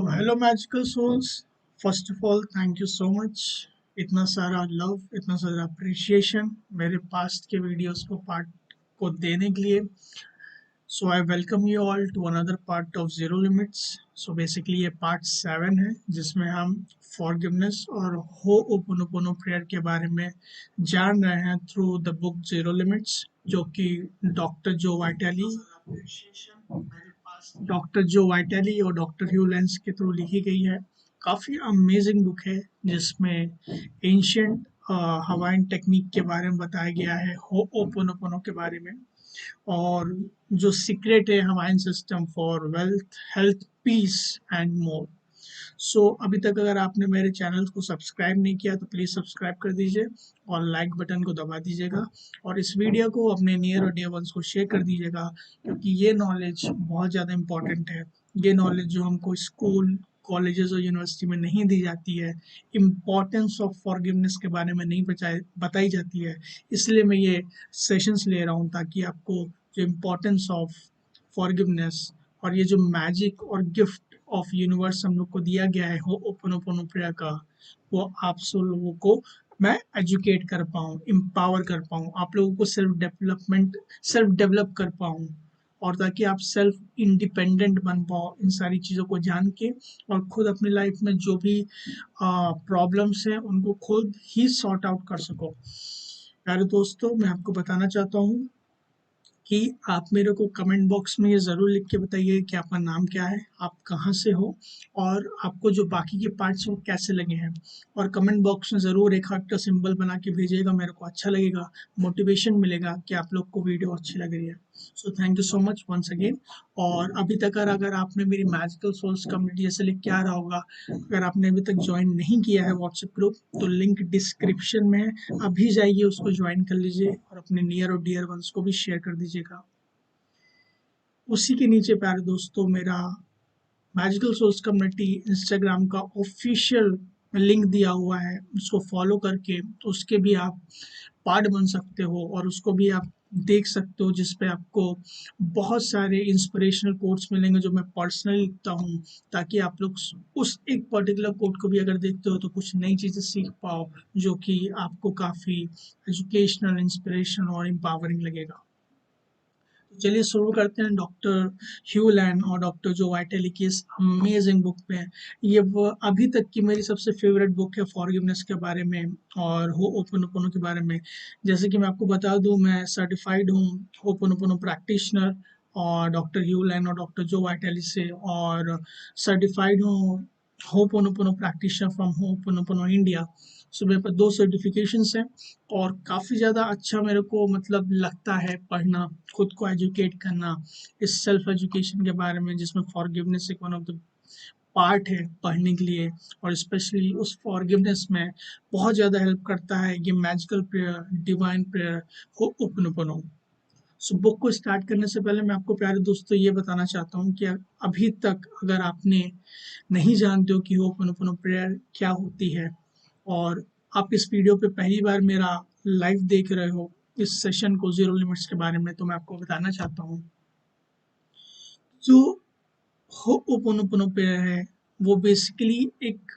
तो hello magical souls, first of all thank you so much. इतना सारा love, इतना सारा अप्रिशिएशन मेरे पास्ट के वीडियोस को पार्ट को देने के लिए। So I welcome you all to another part of Zero Limits. So basically ये पार्ट 7 है जिसमें हम फॉरगिवनेस और हो ओपोनोपोनो प्रेयर के बारे में जान रहे हैं through the book zero limits, जो कि डॉक्टर जो वाइटली और डॉक्टर ह्यू लेंस के थ्रू लिखी गई है। काफ़ी अमेजिंग बुक है जिसमें एंशियंट हवाइन टेक्निक के बारे में बताया गया है, हो ओपोनोपोनो के बारे में, और जो सीक्रेट है Hawaiian system for wealth, health, peace and more. So अभी तक अगर आपने मेरे चैनल को सब्सक्राइब नहीं किया तो प्लीज़ सब्सक्राइब कर दीजिए और लाइक बटन को दबा दीजिएगा, और इस वीडियो को अपने नियर और डियर वंस को शेयर कर दीजिएगा, क्योंकि ये नॉलेज बहुत ज़्यादा इम्पॉर्टेंट है। ये नॉलेज जो हमको स्कूल, कॉलेजेस और यूनिवर्सिटी में नहीं दी जाती है, इम्पॉर्टेंस ऑफ फॉरगिवनेस के बारे में नहीं बताई जाती है। इसलिए मैं ये सेशंस ले रहा हूँ ताकि आपको जो इम्पोर्टेंस ऑफ फॉरगिवनेस और ये जो मैजिक और गिफ्ट ऑफ यूनिवर्स हम लोग को दिया गया है हो ओपोनोपोनो प्रेयर का, वो आप सब लोगों को मैं एजुकेट कर पाऊँ, एम्पावर कर पाऊँ, आप लोगों को सेल्फ डेवलप कर पाऊँ, और ताकि आप सेल्फ इंडिपेंडेंट बन पाओ इन सारी चीज़ों को जान के, और खुद अपनी लाइफ में जो भी प्रॉब्लम्स हैं उनको खुद ही सॉर्ट आउट कर सको। प्यारे दोस्तों, मैं आपको बताना चाहता हूँ कि आप मेरे को कमेंट बॉक्स में ये ज़रूर लिख के बताइए कि आपका नाम क्या है, आप कहाँ से हो, और आपको जो बाकी के पार्ट्स वो कैसे लगे हैं। और कमेंट बॉक्स में ज़रूर एक हार्ट का सिंबल बना के भेजिएगा, मेरे को अच्छा लगेगा, मोटिवेशन मिलेगा कि आप लोग को वीडियो अच्छी लग रही है। So thank you so much once again. और अभी तक अगर आपने मेरी मैजिकल सोल्स कम्युनिटी, जैसे लिख के आ रहा होगा, अगर आपने अभी तक ज्वाइन नहीं किया है व्हाट्सएप ग्रुप, तो लिंक डिस्क्रिप्शन में है, अभी जाइए उसको ज्वाइन कर लीजिए और अपने नियर और डियर वंस को भी शेयर कर दीजिएगा। उसी के नीचे प्यारे दोस्तों मेरा मैजिकल सोल्स कम्युनिटी इंस्टाग्राम का ऑफिशियल लिंक दिया हुआ है, उसको फॉलो करके तो उसके भी आप पार्ट बन सकते हो और उसको भी आप देख सकते हो, जिस पे आपको बहुत सारे इंस्पिरेशनल कोट्स मिलेंगे जो मैं पर्सनली लिखता हूँ, ताकि आप लोग उस एक पर्टिकुलर कोट को भी अगर देखते हो तो कुछ नई चीज़ें सीख पाओ, जो कि आपको काफ़ी एजुकेशनल, इंस्पिरेशन और एम्पावरिंग लगेगा। चलिए शुरू करते हैं डॉक्टर ह्यू लैंड और डॉक्टर जो वाइटली की इस अमेजिंग बुक पे। ये वो अभी तक की मेरी सबसे फेवरेट बुक है फॉरगिवनेस के बारे में और हो ओपोनोपोनो के बारे में। जैसे कि मैं आपको बता दूं, मैं सर्टिफाइड हूँ ओपोनोपोनो प्रैक्टिशनर और डॉक्टर ह्यू लैंड और डॉक्टर जो वाइटली से, और सर्टिफाइड हूँ ho'oponopono practitioner from ho'oponopono India. So मेरे पास 2 सर्टिफिकेशंस हैं, और काफ़ी ज़्यादा अच्छा मेरे को मतलब लगता है पढ़ना, खुद को एजुकेट करना इस सेल्फ एजुकेशन के बारे में, जिसमें फॉरगिवनेस एक वन ऑफ द पार्ट है पढ़ने के लिए। और स्पेशली उस फॉरगिवनेस में बहुत ज़्यादा हेल्प करता है ये मैजिकल प्रेयर, डिवाइन प्रेयर, हो ओपनोपनो। सो बुक को स्टार्ट करने से पहले मैं आपको प्यारे दोस्तों ये बताना चाहता हूँ कि अभी तक अगर आपने नहीं जानते हो कि हो ओपनोपनो प्रेयर क्या होती है, और आप इस वीडियो पे पहली बार मेरा लाइव देख रहे हो इस सेशन को जीरो लिमिट्स के बारे में, तो मैं आपको बताना चाहता हूँ जो हो ओपोनोपोनो प्रेयर है वो बेसिकली एक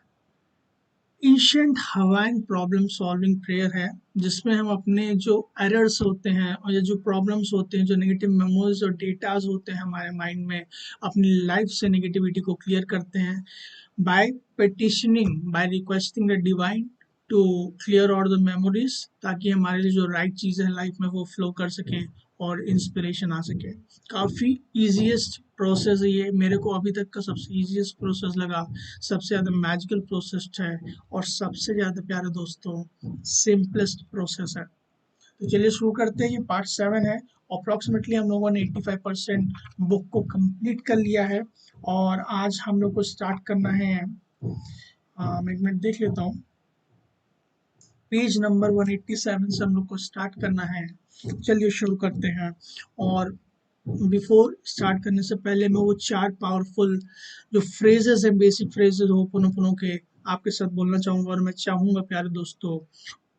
ancient Hawaiian problem solving prayer है, जिसमें हम अपने जो एरर्स होते हैं और या जो प्रॉब्लम्स होते हैं, जो नेगेटिव मेमोरीज और डेटाज होते हैं हमारे माइंड में, अपनी लाइफ से नेगेटिविटी को क्लियर करते हैं by petitioning, by requesting the divine to clear out the memories, ताकि हमारे लिए जो राइट चीज़ें हैं लाइफ में वो फ्लो कर सकें और इंस्पिरेशन आ सके। काफ़ी ईजीएस्ट प्रोसेस है ये, मेरे को अभी तक का सबसे ईजीएस्ट प्रोसेस लगा, सबसे ज़्यादा मैजिकल प्रोसेस है, और सबसे ज़्यादा प्यारे दोस्तों सिंपलेस्ट प्रोसेस है। तो चलिए शुरू करते हैं। ये पार्ट 7 है। अप्रॉक्सीमेटली हम लोगों ने 85% बुक को कंप्लीट कर लिया है, और आज हम लोग को स्टार्ट करना है, मैं एक मिनट देख लेता हूँ, पेज नंबर 187 से हम लोग को स्टार्ट करना है। चलिए शुरू करते हैं। और बिफोर स्टार्ट करने से पहले मैं वो 4 पावरफुल जो फ्रेजेस हैं, बेसिक फ्रेजेस होपोनोपोनो के, आपके साथ बोलना चाहूँगा, और मैं चाहूँगा प्यारे दोस्तों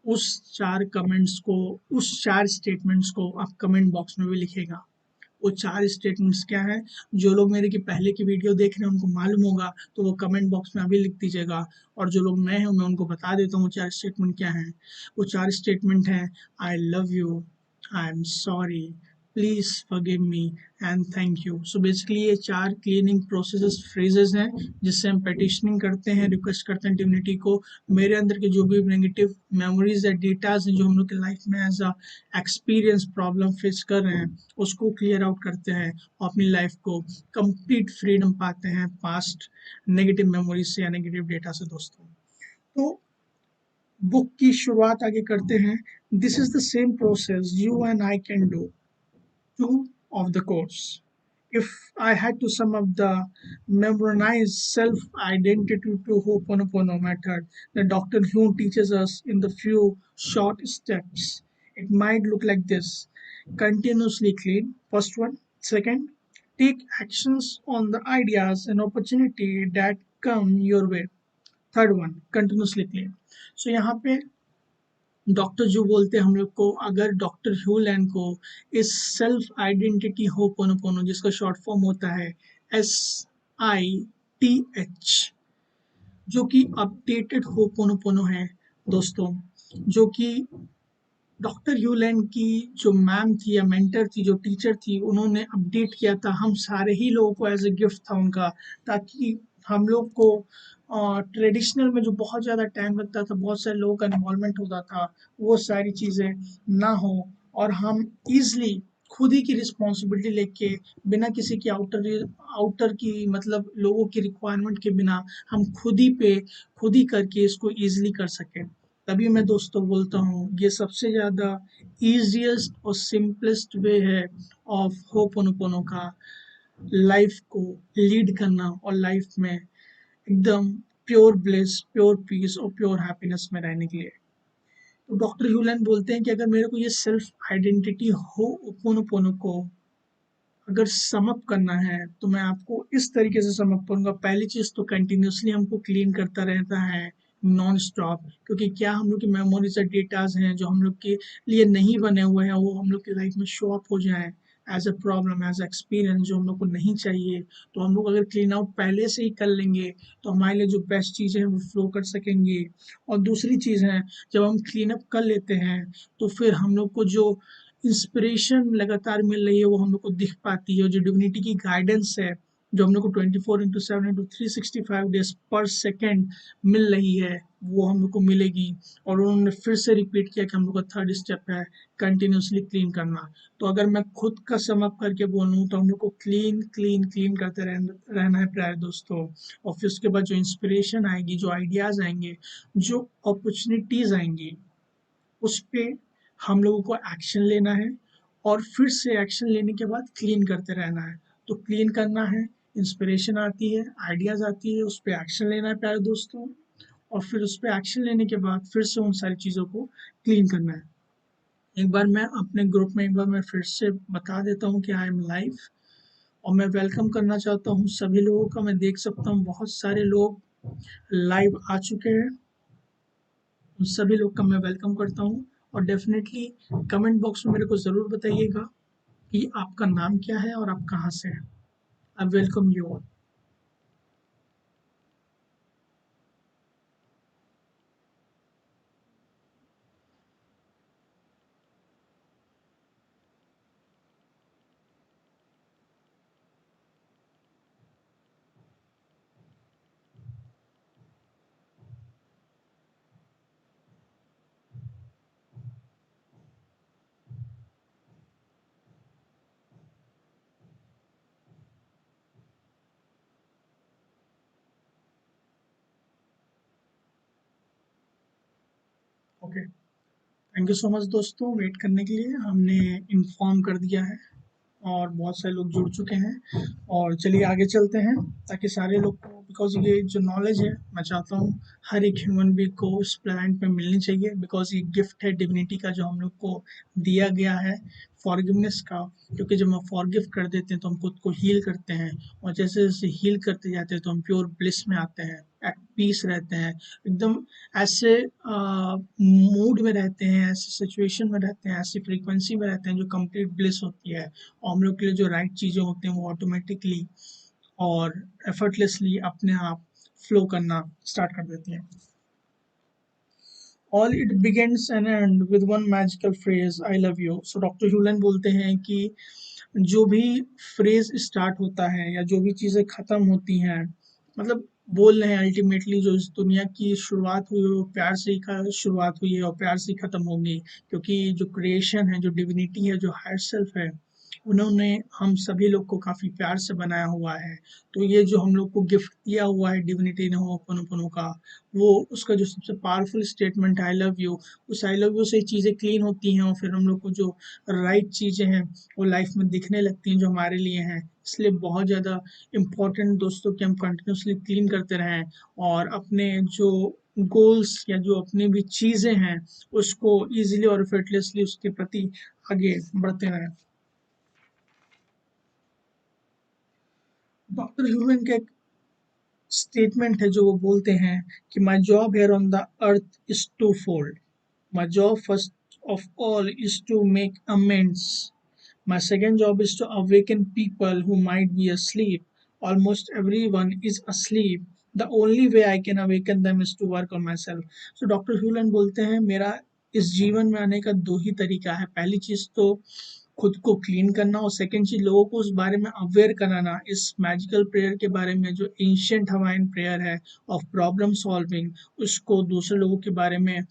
उस 4 कमेंट्स को, उस 4 स्टेटमेंट्स को आप कमेंट बॉक्स में भी लिखेगा। वो 4 स्टेटमेंट्स क्या हैं? जो लोग मेरे की पहले की वीडियो देख रहे हैं उनको मालूम होगा, तो वो कमेंट बॉक्स में अभी लिख दीजिएगा, और जो लोग नए हैं मैं उनको बता देता हूँ वो 4 स्टेटमेंट क्या हैं। वो 4 स्टेटमेंट हैं: आई love you, I am sorry, please forgive me and thank you. So basically ये 4 क्लीनिंग प्रोसेसेस फ्रेजेस हैं जिससे हम पेटिशनिंग करते हैं, रिक्वेस्ट करते हैं डिविनिटी को मेरे अंदर के जो भी नेगेटिव मेमोरीज या डेटाज हैं जो हम लोग की लाइफ में as a experience problem face कर रहे हैं उसको क्लियर आउट करते हैं और अपनी लाइफ को कंप्लीट फ्रीडम पाते हैं पास्ट नेगेटिव मेमोरीज से या नेगेटिव डेटा से दोस्तों। तो बुक की शुरुआत आगे करते हैं। This is the same process you and I can do two of the course. If I had to sum up the memorized self-identity to Ho'oponopono method that Dr. Hume teaches us in the few short steps, it might look like this. Continuously clean, first one. Second, take actions on the ideas and opportunity that come your way. Third one, continuously clean. So यहाँ पे doctor जो बोलते हैं हम लोग को, अगर doctor ह्यूलैंड को इस सेल्फ आइडेंटिटी होपोनोपोनो जिसका शॉर्ट फॉर्म होता है SITH, जो कि अपडेटेड होपोनोपोनो है दोस्तों, जो कि डॉक्टर ह्यूलैंड की जो मैम थी या मेंटर थी, जो टीचर थी, उन्होंने अपडेट किया था हम सारे ही लोगों को एज ए गिफ्ट था उनका, ताकि हम लोग को ट्रेडिशनल में जो बहुत ज़्यादा टाइम लगता था, बहुत सारे लोगों का इन्वॉल्वमेंट होता था, वो सारी चीज़ें ना हो और हम ईजली खुद ही की रिस्पॉन्सिबिलिटी लेके बिना किसी की आउटर की मतलब लोगों की रिक्वायरमेंट के बिना हम खुद ही करके इसको ईजिली कर सकें। तभी मैं दोस्तों बोलता हूँ ये सबसे ज़्यादा ईजिएस्ट और सिंपलेस्ट वे है ऑफ होपोनोपोनो का लाइफ को लीड करना और लाइफ में एकदम प्योर ब्लिस, प्योर पीस और प्योर हैप्पीनेस में रहने के लिए। तो डॉक्टर ह्यूलन बोलते हैं कि अगर मेरे को ये सेल्फ आइडेंटिटी होपोनोपोनो को अगर समअप करना है तो मैं आपको इस तरीके से समअप करूंगा। पहली चीज तो कंटिन्यूसली हमको क्लीन करता रहता है नॉन स्टॉप, क्योंकि क्या हम लोग की मेमोरीज और डेटाज हैं जो हम लोग के लिए नहीं बने हुए हैं वो हम लोग की लाइफ में शो अप हो जाए as a problem, as experience जो हम लोग को नहीं चाहिए। तो हम लोग अगर क्लीन आउट पहले से ही कर लेंगे तो हमारे लिए जो बेस्ट चीज़ें हैं वो फ्लो कर सकेंगी। और दूसरी चीज़ है, जब हम क्लीन अप कर लेते हैं तो फिर हम लोग को जो इंस्पिरेशन लगातार मिल रही है वो हम लोग को दिख पाती है, और जो डिविनिटी की गाइडेंस है जो हम लोग को 24/7/365 डेज पर सेकेंड मिल रही है वो हम लोग को मिलेगी। और उन्होंने फिर से रिपीट किया कि हम लोग का थर्ड स्टेप है कंटिन्यूसली क्लीन करना। तो अगर मैं खुद का सम अप करके बोलूँ तो हम लोग को क्लीन क्लीन क्लीन करते रहना है प्यारे दोस्तों। और फिर उसके बाद जो इंस्पिरेशन आएगी, जो आइडियाज़ आएंगे, जो अपॉर्चुनिटीज़ आएंगी, उस पे हम लोगों को एक्शन लेना है और फिर से एक्शन लेने के बाद क्लीन करते रहना है। तो क्लीन करना है, इंस्पिरेशन आती है, आइडियाज़ आती है, उस पर एक्शन लेना है प्यारे दोस्तों, और फिर उस पर एक्शन लेने के बाद फिर से उन सारी चीज़ों को क्लीन करना है। एक बार मैं अपने ग्रुप में एक बार मैं फिर से बता देता हूँ कि आई एम लाइव, और मैं वेलकम करना चाहता हूँ सभी लोगों का। मैं देख सकता हूँ बहुत सारे लोग लाइव आ चुके हैं, उन सभी लोग का मैं वेलकम करता हूँ। और डेफिनेटली कमेंट बॉक्स में मेरे को ज़रूर बताइएगा कि आपका नाम क्या है और आप कहाँ से हैं। आई welcome you all. Okay, thank you so much दोस्तों वेट करने के लिए। हमने इन्फॉर्म कर दिया है और बहुत सारे लोग जुड़ चुके हैं, और चलिए आगे चलते हैं ताकि सारे लोग को बिकॉज ये जो नॉलेज है मैं चाहता हूँ हर एक ह्यूमन बीइंग को इस प्लेनेट पे मिलनी चाहिए, बिकॉज ये गिफ्ट है डिविनिटी का जो हम लोग को दिया गया है, फॉरगिवनेस का। क्योंकि जब हम फॉरगिव कर देते हैं तो हम खुद को हील करते हैं, और जैसे जैसे हील करते जाते हैं तो हम प्योर ब्लिस में आते हैं, एट पीस रहते हैं, एकदम ऐसे मूड में रहते हैं, ऐसे सिचुएशन में रहते हैं, ऐसी फ्रीक्वेंसी में रहते हैं जो कंप्लीट ब्लिस होती है। और हम लोग के लिए जो राइट चीज़ें होती हैं वो ऑटोमेटिकली और एफर्टलेसली अपने आप फ्लो करना स्टार्ट कर देती हैं। All it begins and and with one magical phrase, I love you. So doctor Hew Len बोलते हैं कि जो भी फ्रेज स्टार्ट होता है या जो भी चीज़ें ख़त्म होती हैं, मतलब बोल रहे हैं अल्टीमेटली जो इस दुनिया की शुरुआत हुई है वो प्यार से ही शुरुआत हुई है और प्यार से ही ख़त्म होगी। क्योंकि जो क्रिएशन है, जो डिविनिटी है, जो हायर सेल्फ है, उन्होंने हम सभी लोग को काफ़ी प्यार से बनाया हुआ है। तो ये जो हम लोग को गिफ्ट दिया हुआ है डिविनिटी ने होपनोपोनो का, वो उसका जो सबसे पावरफुल स्टेटमेंट है आई लव यू, उस आई लव यू से चीज़ें क्लीन होती हैं और फिर हम लोग को जो राइट चीज़ें हैं वो लाइफ में दिखने लगती हैं जो हमारे लिए हैं। इसलिए बहुत ज़्यादा इम्पोर्टेंट दोस्तों कि हम कंटिन्यूसली क्लीन करते रहें और अपने जो गोल्स या जो अपनी भी चीज़ें हैं उसको ईजिली और एफर्टलेसली उसके प्रति आगे बढ़ते रहें। डॉक्टर ह्यूमन का एक स्टेटमेंट है जो वो बोलते हैं कि my job here on the earth is twofold. My job first of all is to make amends. My second job is to awaken people who might be asleep. Almost everyone is asleep. The only way I can awaken them is to work on myself. So doctor Hew Len बोलते हैं मेरा इस जीवन में आने का दो ही तरीका है। पहली चीज़ तो खुद को क्लीन करना और सेकंड चीज लोगों को उस बारे में अवेयर कराना, इस मैजिकल प्रेयर के बारे में जो एंशिएंट हवाइन प्रेयर है ऑफ प्रॉब्लम सॉल्विंग, उसको दूसरे लोगों के बारे में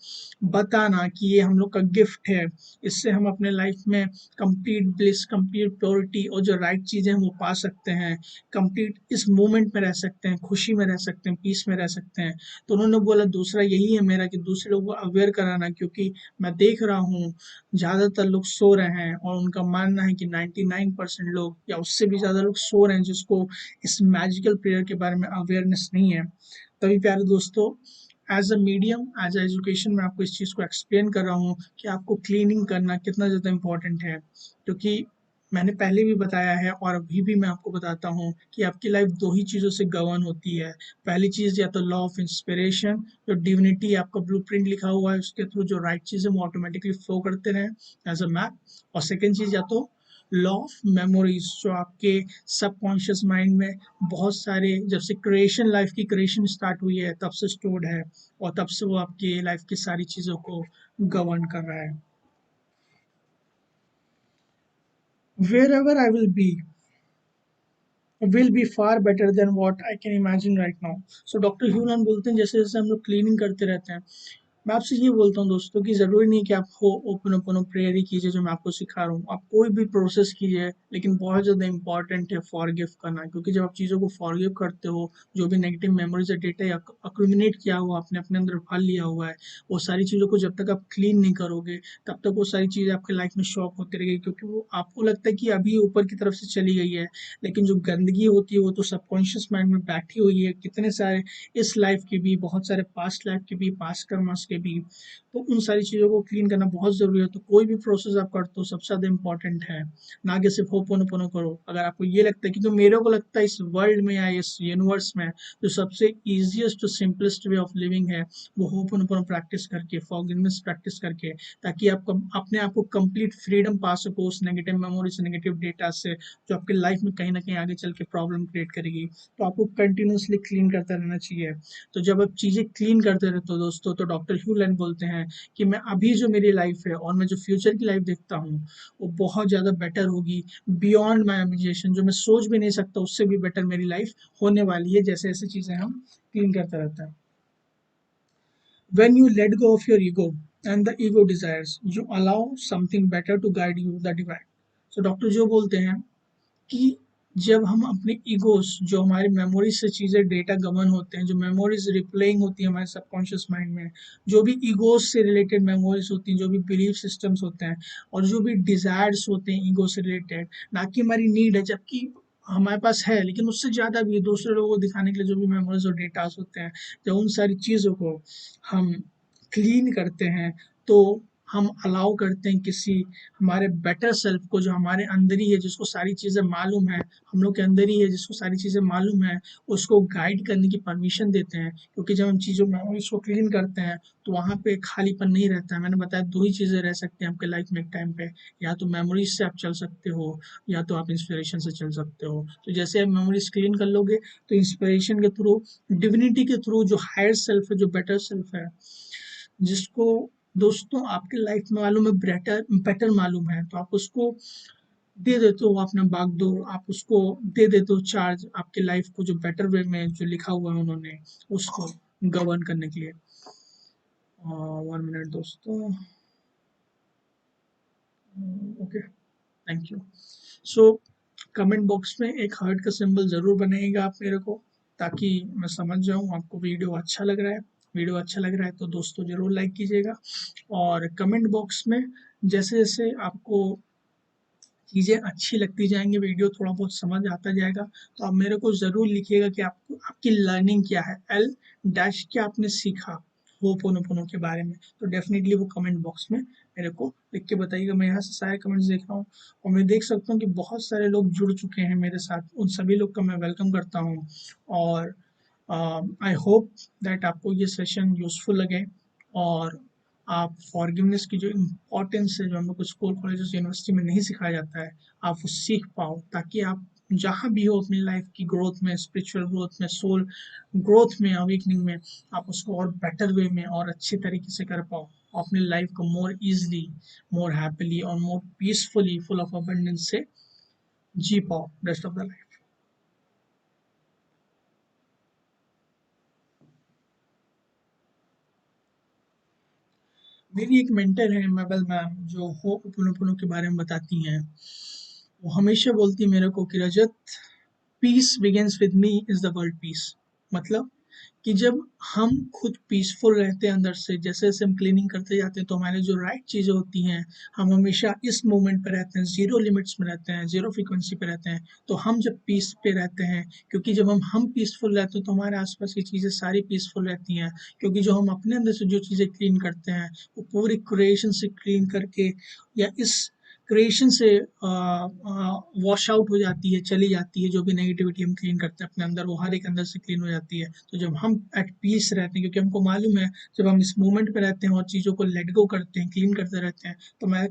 बताना कि ये हम लोग का गिफ्ट है। इससे हम अपने लाइफ में कंप्लीट ब्लिस, कंप्लीट प्योरिटी और जो राइट चीज़ें हैं वो पा सकते हैं, कंप्लीट इस मोमेंट में रह सकते हैं, खुशी में रह सकते हैं, पीस में रह सकते हैं। तो उन्होंने बोला दूसरा यही है मेरा कि दूसरे लोगों को अवेयर कराना, क्योंकि मैं देख रहा हूँ ज़्यादातर लोग सो रहे हैं और उनका मानना है कि 99% लोग या उससे भी ज़्यादा लोग सो रहे हैं जिसको इस मैजिकल प्रेयर के बारे में अवेयरनेस नहीं है। तभी प्यारे दोस्तों, as a medium, as a education मैं आपको इस चीज़ को एक्सप्लेन कर रहा हूँ कि आपको क्लीनिंग करना कितना ज़्यादा इम्पोर्टेंट है। क्योंकि मैंने पहले भी बताया है और अभी भी मैं आपको बताता हूँ कि आपकी लाइफ दो ही चीज़ों से गवर्न होती है। पहली चीज़ या तो लॉ ऑफ इंस्पिरेशन, जो डिविनिटी आपका ब्लूप्रिंट लिखा हुआ है उसके थ्रू जो राइट चीज़ें वो ऑटोमेटिकली फ्लो करते रहें एज अ मैप। और सेकेंड चीज़ या तो लॉ ऑफ मेमोरीज, जो आपके सबकॉन्शियस माइंड में बहुत सारे, जब से क्रिएशन, लाइफ की क्रिएशन स्टार्ट हुई है तब से स्टोर्ड है और तब से वो आपकी लाइफ की सारी चीज़ों को गवर्न कर रहा है। Wherever I will be far better than what I can imagine right now. So doctor Hew Len बोलते हैं जैसे जैसे हम लोग क्लीनिंग करते रहते हैं, मैं आपसे ये बोलता हूँ दोस्तों कि ज़रूरी नहीं कि आप हो ओपन ओपन प्रेयर ही कीजिए जो मैं आपको सिखा रहा हूँ, आप कोई भी प्रोसेस कीजिए, लेकिन बहुत ज़्यादा इंपॉर्टेंट है फॉरगिव करना। क्योंकि जब आप चीज़ों को फॉरगिव करते हो, जो भी नेगेटिव मेमोरीज या डेटा या अक्यूमुलेट किया हुआ आपने अपने अंदर भर लिया हुआ है, वो सारी चीज़ों को जब तक आप क्लीन नहीं करोगे तब तक वो सारी चीज़ें आपके लाइफ में शॉक होती रहेगी। क्योंकि वो आपको लगता है कि अभी ऊपर की तरफ से चली गई है, लेकिन जो गंदगी होती है वो तो सबकॉन्शियस माइंड में बैठी हुई है, कितने सारे इस लाइफ के भी, बहुत सारे पास्ट लाइफ के भी, पास्ट कर्मस के भी। तो उन सारी चीज़ों को क्लीन करना बहुत ज़रूरी है। तो कोई भी प्रोसेस आप करते हो सबसे ज़्यादा इंपॉर्टेंट है, ना कि सिर्फ होपोनोपोनो करो। अगर आपको ये लगता है, क्योंकि मेरे को लगता है इस वर्ल्ड में या इस यूनिवर्स में जो सबसे ईजिएस्ट और सिंपलेस्ट वे ऑफ लिविंग है वो होपोनोपोनो प्रैक्टिस करके, फॉरगिवनेस प्रैक्टिस करके, ताकि आप अपने आप को कंप्लीट फ्रीडम पा सको उस नेगेटिव मेमोरी से, नेगेटिव डेटा से, जो आपके लाइफ में कहीं ना कहीं आगे चल के प्रॉब्लम क्रिएट करेगी। तो आपको कंटिन्यूसली क्लीन करते रहना चाहिए। तो जब आप चीज़ें क्लीन करते रहते हो दोस्तों, तो डॉक्टर ह्यूलन बोलते हैं कि मैं अभी जो मेरी लाइफ है और मैं जो फ्यूचर की लाइफ देखता हूँ वो बहुत ज़्यादा बेटर होगी, बियॉन्ड माई इमेजिनेशन, जो मैं सोच भी नहीं सकता उससे भी बेटर मेरी लाइफ होने वाली है, जैसे ऐसी चीज़ें हम क्लीन करते रहते हैं। When you let go of your ego and the ego desires, you allow something better to guide you, the divine. So doctor जो बोलते हैं कि जब हम अपने ईगोस, जो हमारी मेमोरीज से चीज़ें डेटा गमन होते हैं, जो मेमोरीज रिप्लेइंग होती है हमारे सबकॉन्शियस माइंड में, जो भी ईगोस से रिलेटेड मेमोरीज होती हैं, जो भी बिलीफ सिस्टम्स होते हैं और जो भी डिजायर्स होते हैं ईगो से रिलेटेड, ना कि हमारी नीड है, जबकि हमारे पास है, लेकिन उससे ज़्यादा भी दूसरे लोगों को दिखाने के लिए जो भी मेमोरीज और डेटास होते हैं, जब उन सारी चीज़ों को हम क्लीन करते हैं तो हम अलाउ करते हैं किसी हमारे बेटर सेल्फ को, जो हमारे अंदर ही है, जिसको सारी चीज़ें मालूम है, हम लोग के अंदर ही है जिसको सारी चीज़ें मालूम है, उसको गाइड करने की परमिशन देते हैं। क्योंकि जब हम चीज़ों मेमोरीज को क्लीन करते हैं तो वहाँ पे खालीपन नहीं रहता है। मैंने बताया दो ही चीज़ें रह सकती हैं आपके लाइफ में एक टाइम पे, या तो मेमोरीज से आप चल सकते हो या तो आप इंस्पिरेशन से चल सकते हो। तो जैसे आप मेमोरीज क्लीन कर लोगे तो इंस्पिरेशन के थ्रू, डिविनिटी के थ्रू, जो हायर सेल्फ है, जो बेटर सेल्फ है, जिसको दोस्तों आपके लाइफ में मालूम है, बेटर बेटर मालूम है, तो आप उसको दे देते हो अपना बागडोर, आप उसको दे देते हो चार्ज आपके लाइफ को, जो बेटर वे में जो लिखा हुआ है उन्होंने उसको गवर्न करने के लिए। 1 मिनट दोस्तों। Okay, thank you. So comment box में एक हार्ट का सिंबल ज़रूर बनाइएगा आप मेरे को, ताकि मैं समझ जाऊँ आपको वीडियो अच्छा लग रहा है। वीडियो अच्छा लग रहा है तो दोस्तों ज़रूर लाइक कीजिएगा। और कमेंट बॉक्स में जैसे जैसे आपको चीज़ें अच्छी लगती जाएंगी, वीडियो थोड़ा बहुत समझ आता जाएगा, तो आप मेरे को ज़रूर लिखिएगा कि आपको आपकी लर्निंग क्या है, एल डैश क्या आपने सीखा होपोनोपोनो के बारे में। तो डेफिनेटली वो कमेंट बॉक्स में मेरे को लिख के बताइएगा। मैं यहाँ से सारे कमेंट्स देख रहा हूँ और मैं देख सकता हूँ कि बहुत सारे लोग जुड़ चुके हैं मेरे साथ, उन सभी लोग का मैं वेलकम करता हूँ। और आई होप दैट आपको ये सेशन यूजफुल लगे और आप फॉरगिवनेस की जो इम्पोर्टेंस है, जो हम लोग को स्कूल कॉलेजेस यूनिवर्सिटी में नहीं सिखाया जाता है, आप वो सीख पाओ, ताकि आप जहाँ भी हो अपनी लाइफ की ग्रोथ में, स्पिरिचुअल ग्रोथ में, सोल ग्रोथ में, अवेकनिंग में, आप उसको और बेटर वे में और अच्छे तरीके से कर पाओ, अपनी लाइफ को मोर इजली, मोर हैप्पीली और मोर पीसफुली, फुल ऑफ अबंडेंस से जी पाओ रेस्ट ऑफ द लाइफ। मेरी एक मेंटर है मेबल मैम, जो होपोनोपोनो के बारे में बताती हैं। वो हमेशा बोलती है मेरे को कि Rajat, peace begins with me is the world peace. मतलब कि जब हम खुद पीसफुल रहते हैं अंदर से, जैसे जैसे हम क्लीनिंग करते जाते हैं तो हमारे जो राइट चीज़ें होती हैं, हम हमेशा इस मोमेंट पे रहते हैं, जीरो लिमिट्स में रहते हैं, जीरो फ्रीक्वेंसी पे रहते हैं। तो हम जब पीस पे रहते हैं, क्योंकि जब हम पीसफुल रहते हैं तो हमारे आसपास की चीज़ें सारी पीसफुल रहती हैं। क्योंकि जो हम अपने अंदर से जो चीज़ें क्लीन करते हैं वो पूरी क्रिएशन से क्लीन करके, या इस क्रिएशन से वॉश आउट हो जाती है, चली जाती है। जो भी नेगेटिविटी हम क्लीन करते हैं अपने अंदर, वो हर एक अंदर से क्लीन हो जाती है। तो जब हम एट पीस रहते हैं, क्योंकि हमको मालूम है जब हम इस मोमेंट पे रहते हैं और चीज़ों को लेट गो करते हैं, क्लीन करते रहते हैं, तो मैं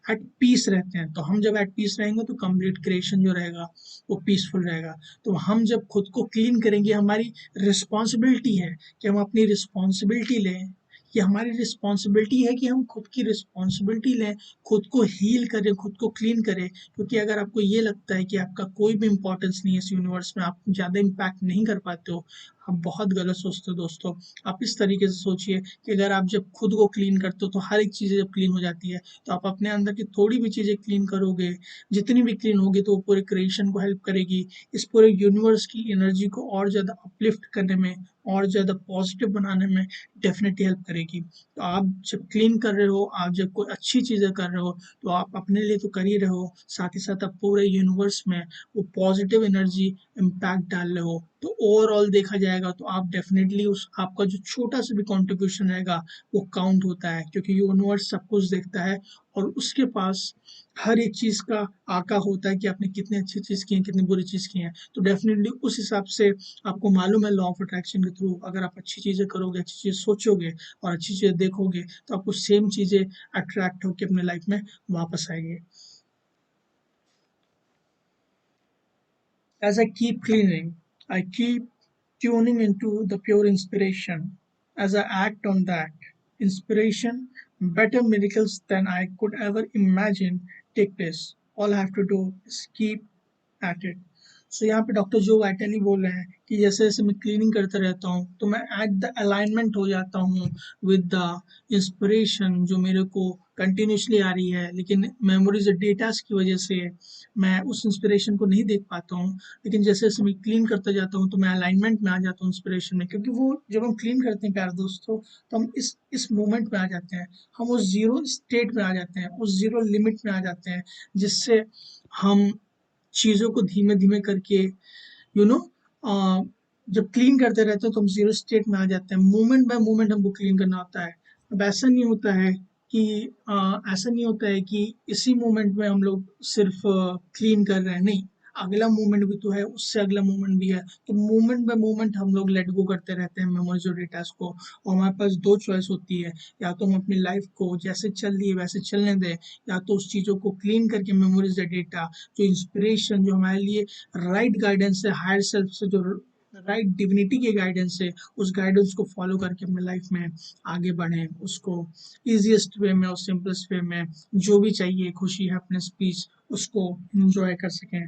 एट पीस रहते हैं। तो हम जब एट पीस रहेंगे तो कंप्लीट क्रिएशन जो रहेगा वो पीसफुल रहेगा। तो हम जब खुद को क्लीन करेंगे, हमारी रिस्पॉन्सिबिलिटी है कि हम अपनी रिस्पॉन्सिबिलिटी लें। ये हमारी रिस्पॉन्सिबिलिटी है कि हम खुद की रिस्पॉन्सिबिलिटी लें, खुद को हील करें, खुद को क्लीन करें। क्योंकि अगर आपको ये लगता है कि आपका कोई भी इंपॉर्टेंस नहीं है इस यूनिवर्स में, आप ज़्यादा इम्पैक्ट नहीं कर पाते हो, आप बहुत गलत सोचते हो दोस्तों। आप इस तरीके से सोचिए कि अगर आप जब खुद को क्लीन करते हो तो हर एक चीज़ें जब क्लीन हो जाती है, तो आप अपने अंदर की थोड़ी भी चीज़ें क्लीन करोगे, जितनी भी क्लीन होगी तो वो पूरे क्रिएशन को हेल्प करेगी, इस पूरे यूनिवर्स की एनर्जी को और ज़्यादा अपलिफ्ट करने में, और ज़्यादा पॉजिटिव बनाने में डेफिनेटली हेल्प करेगी। तो आप जब क्लीन कर रहे हो, आप जब कोई अच्छी चीज़ें कर रहे हो, तो आप अपने लिए तो कर ही रहे हो, साथ ही साथ आप पूरे यूनिवर्स में वो पॉजिटिव एनर्जी इम्पैक्ट डाल रहे हो। तो ओवरऑल देखा जाएगा तो आप डेफिनेटली उस आपका जो छोटा सा भी कंट्रीब्यूशन रहेगा वो काउंट होता है, क्योंकि यूनिवर्स सब कुछ देखता है और उसके पास हर एक चीज़ का आका होता है कि आपने कितनी अच्छी चीज़ की है, कितनी बुरी चीज़ की है। तो डेफिनेटली उस हिसाब से आपको मालूम है, लॉ ऑफ अट्रैक्शन के थ्रू अगर आप अच्छी चीज़ें करोगे, अच्छी चीज़ सोचोगे और अच्छी चीज़ें देखोगे, तो आपको सेम चीज़ें अट्रैक्ट होकर अपने लाइफ में वापस आएंगी। As I keep cleaning, I keep tuning into the pure inspiration. As I act on that inspiration, better miracles than I could ever imagine take place. All I have to do is keep at it. सो यहाँ पे doctor Joe vitally बोल रहे हैं कि जैसे जैसे मैं cleaning करता रहता हूँ तो मैं एट द अलाइनमेंट हो जाता हूँ विद द इंस्पिरेशन जो मेरे को कंटिन्यूसली आ रही है, लेकिन मेमोरीज डेटास की वजह से मैं उस इंस्पिरेशन को नहीं देख पाता हूँ। लेकिन जैसे जैसे मैं क्लीन करता जाता हूँ तो मैं अलाइनमेंट में आ जाता हूँ इंस्पिरेशन में, क्योंकि वो जब हम क्लीन करते हैं प्यारे दोस्तों, तो हम इस मोमेंट में आ जाते हैं, हम उस जीरो स्टेट में आ जाते हैं, उस जीरो लिमिट में आ जाते हैं, जिससे हम चीज़ों को धीमे धीमे करके यू नो जब क्लीन करते रहते हैं तो हम जीरो स्टेट में आ जाते हैं। मोमेंट बाय मोमेंट हमको क्लीन करना होता है। अब ऐसा नहीं होता है कि ऐसा नहीं होता है कि इसी मोमेंट में हम लोग सिर्फ क्लीन कर रहे हैं, नहीं, अगला मोमेंट भी तो है, उससे अगला मोमेंट भी है। तो मोमेंट बाय मोमेंट हम लोग लेट गो करते रहते हैं मेमोरीज और डेटास को। और हमारे पास दो चॉइस होती है, या तो हम अपनी लाइफ को जैसे चल रही है वैसे चलने दें, या तो उस चीज़ों को क्लीन करके मेमोरीज या डेटा, जो इंस्पिरेशन, जो हमारे लिए राइट गाइडेंस है, हायर सेल्फ से जो राइट डिविनिटी के गाइडेंस है, उस गाइडेंस को फॉलो करके अपने लाइफ में आगे बढ़ें, उसको ईजिएस्ट वे में और सिंपलेस्ट वे में जो भी चाहिए, खुशी, हैप्पीनेस, पीस, उसको इंजॉय कर सकें।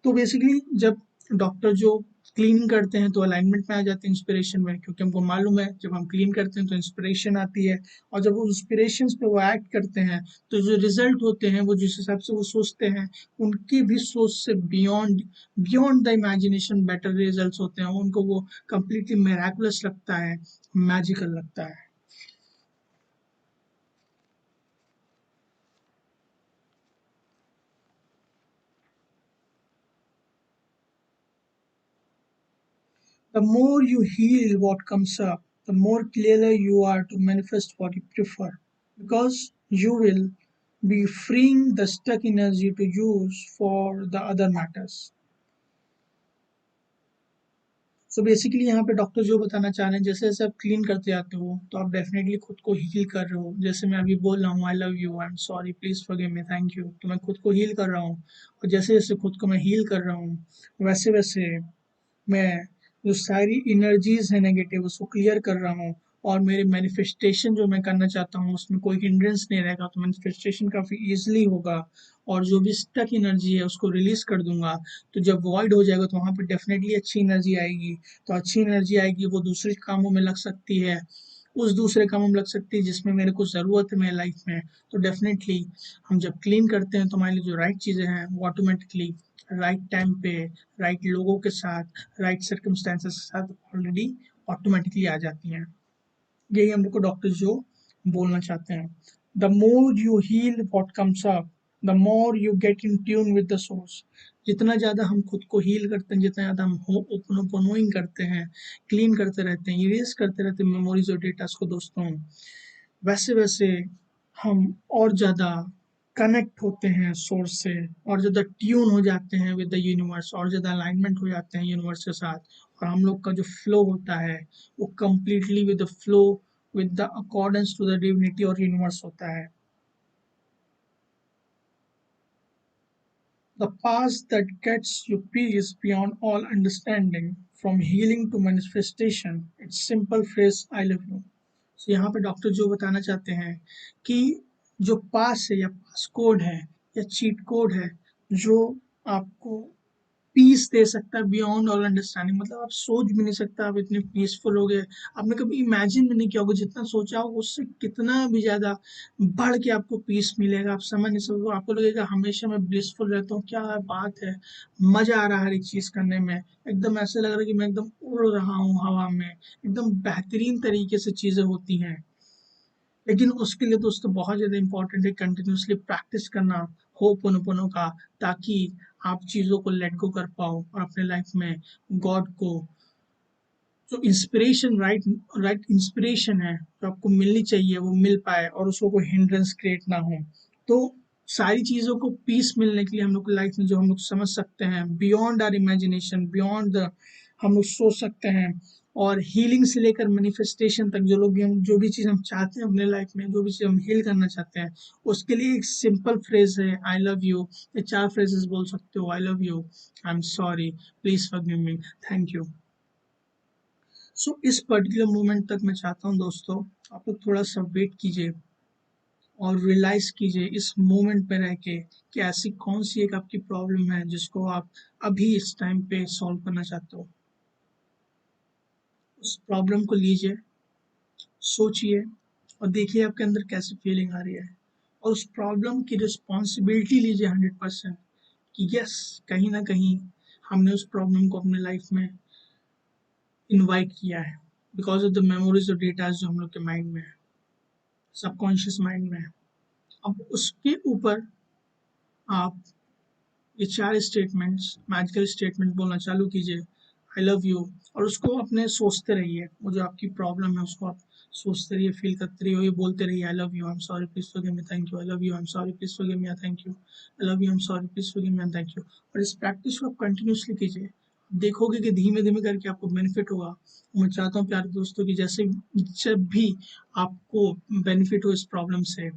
तो बेसिकली जब डॉक्टर जो क्लीन करते हैं तो अलाइनमेंट में आ जाते हैं इंस्पिरेशन में, क्योंकि हमको मालूम है जब हम क्लीन करते हैं तो इंस्पिरेशन आती है, और जब वो इंस्पिरेशन पे वो एक्ट करते हैं तो जो रिजल्ट होते हैं वो जिस हिसाब से वो सोचते हैं, उनकी भी सोच से beyond beyond the imagination better results होते हैं। उनको वो कंप्लीटली मेराकुलस लगता है, मैजिकल लगता है। The more you heal what comes up, the more clearer you are to manifest what you prefer, because you will be freeing the stuck energy to use for the other matters. So basically यहाँ पे doctor जो बताना चाह रहे हैं, जैसे जैसे आप क्लीन करते जाते हो तो आप डेफिनेटली खुद को हील कर रहे हो। जैसे मैं अभी बोल रहा हूँ, आई love you, I am sorry, please forgive me, thank you, तो मैं खुद को हील कर रहा हूँ। और जैसे जैसे खुद को मैं हील कर रहा हूँ, वैसे वैसे मैं जो सारी एनर्जीज है नेगेटिव उसको क्लियर कर रहा हूँ, और मेरे मैनिफेस्टेशन जो मैं करना चाहता हूँ उसमें कोई हिंड्रेंस नहीं रहेगा, तो मैनिफेस्टेशन काफ़ी इजीली होगा। और जो भी स्टक एनर्जी है उसको रिलीज कर दूंगा। तो जब वॉइड हो जाएगा तो वहाँ पे डेफिनेटली अच्छी एनर्जी आएगी। तो अच्छी एनर्जी आएगी, वो दूसरे कामों में लग सकती है, उस दूसरे कामों में लग सकती है जिसमें मेरे को ज़रूरत है मेरी लाइफ में। तो डेफिनेटली हम जब क्लीन करते हैं तो हमारे लिए जो राइट चीज़ें हैं वो ऑटोमेटिकली राइट टाइम पे, राइट लोगों के साथ, राइट सर्कमस्टेंसेस के साथ ऑलरेडी ऑटोमेटिकली आ जाती हैं। यही हम लोग को डॉक्टर जो बोलना चाहते हैं। The more you heal what comes up, the more you get in tune with the source. जितना ज़्यादा हम खुद को हील करते हैं, जितना ज़्यादा हम ओपनोइंग करते हैं, क्लीन करते रहते हैं, इरेज करते रहते हैं मेमोरीज और डेटास को दोस्तों, वैसे वैसे हम और ज़्यादा कनेक्ट होते हैं सोर्स से, और ज़्यादा ट्यून हो जाते हैं विद द यूनिवर्स, और ज़्यादा अलाइनमेंट हो जाते हैं यूनिवर्स के साथ। और हम लोग का जो फ्लो होता है वो completely with the flow, with the accordance to the divinity और यूनिवर्स होता है। The path that gets you peace beyond all understanding, from healing to manifestation, it's simple phrase I love you. So यहाँ पे doctor जो बताना चाहते हैं कि जो पास है या पास कोड है या चीट कोड है, जो आपको पीस दे सकता है बियॉन्ड ऑल अंडरस्टैंडिंग, मतलब आप सोच भी नहीं सकता आप इतने पीसफुल हो गए। आपने कभी इमेजिन भी नहीं किया होगा, जितना सोचा होगा उससे कितना भी ज़्यादा बढ़ के आपको पीस मिलेगा, आप समझ नहीं सकते। आपको लगेगा हमेशा मैं ब्लिसफुल रहता हूँ, क्या बात है, मज़ा आ रहा है हर एक चीज़ करने में, एकदम ऐसे लग रहा है कि मैं एकदम उड़ रहा हूँ हवा में, एकदम बेहतरीन तरीके से चीज़ें होती हैं। लेकिन उसके लिए दोस्तों बहुत ज़्यादा इंपॉर्टेंट है कंटिन्यूसली प्रैक्टिस करना होपोनोपोनो का, ताकि आप चीज़ों को लेट गो कर पाओ और अपने लाइफ में गॉड को जो इंस्पिरेशन, राइट इंस्पिरेशन है जो आपको मिलनी चाहिए वो मिल पाए, और उसको कोई हिंड्रेंस क्रिएट ना हो। तो सारी चीज़ों को पीस मिलने के लिए हम लोग लाइफ में जो हम लोग समझ सकते हैं beyond our imagination, beyond the, हम लोग सोच सकते हैं। और हीलिंग से लेकर मैनिफेस्टेशन तक जो लोग भी हम जो भी चीज़ हम चाहते हैं अपने लाइफ में, जो भी चीज़ हम हील करना चाहते हैं, उसके लिए एक सिंपल फ्रेज है आई लव यू। ये चार फ्रेजेस बोल सकते हो, I love you, I am sorry, please forgive me, thank you. So इस पर्टिकुलर मोमेंट तक मैं चाहता हूँ दोस्तों आप लोग थोड़ा सा वेट कीजिए और रियलाइज कीजिए इस मोमेंट पे रह के कि ऐसी कौन सी एक आपकी प्रॉब्लम है जिसको आप अभी इस टाइम पे सॉल्व करना चाहते हो। उस प्रॉब्लम को लीजिए, सोचिए, और देखिए आपके अंदर कैसी फीलिंग आ रही है, और उस प्रॉब्लम की रिस्पॉन्सिबिलिटी लीजिए 100%, कि यस, कहीं ना कहीं हमने उस प्रॉब्लम को अपने लाइफ में इनवाइट किया है, बिकॉज ऑफ द मेमोरीज और डेटा जो हम लोग के माइंड में है, सबकॉन्शियस माइंड में है। अब उसके ऊपर आप ये 4 स्टेटमेंट्स, मैजिकल स्टेटमेंट बोलना चालू कीजिए, आई लव यू, और उसको अपने सोचते रहिए, वो जो आपकी प्रॉब्लम है उसको आप सोचते रहिए, फील करते रहिए, ये बोलते रहिए, आई love you, I am sorry, please forgive me, thank you, I love you, I am sorry, please forgive me, thank you, I love you, I am sorry, please forgive me, thank you. और इस practice को आप continuously कीजिए, देखोगे कि धीमे धीमे करके आपको बेनिफिट होगा। मैं चाहता हूँ प्यारे दोस्तों की जैसे जब भी आपको बेनिफिट हो इस प्रॉब्लम से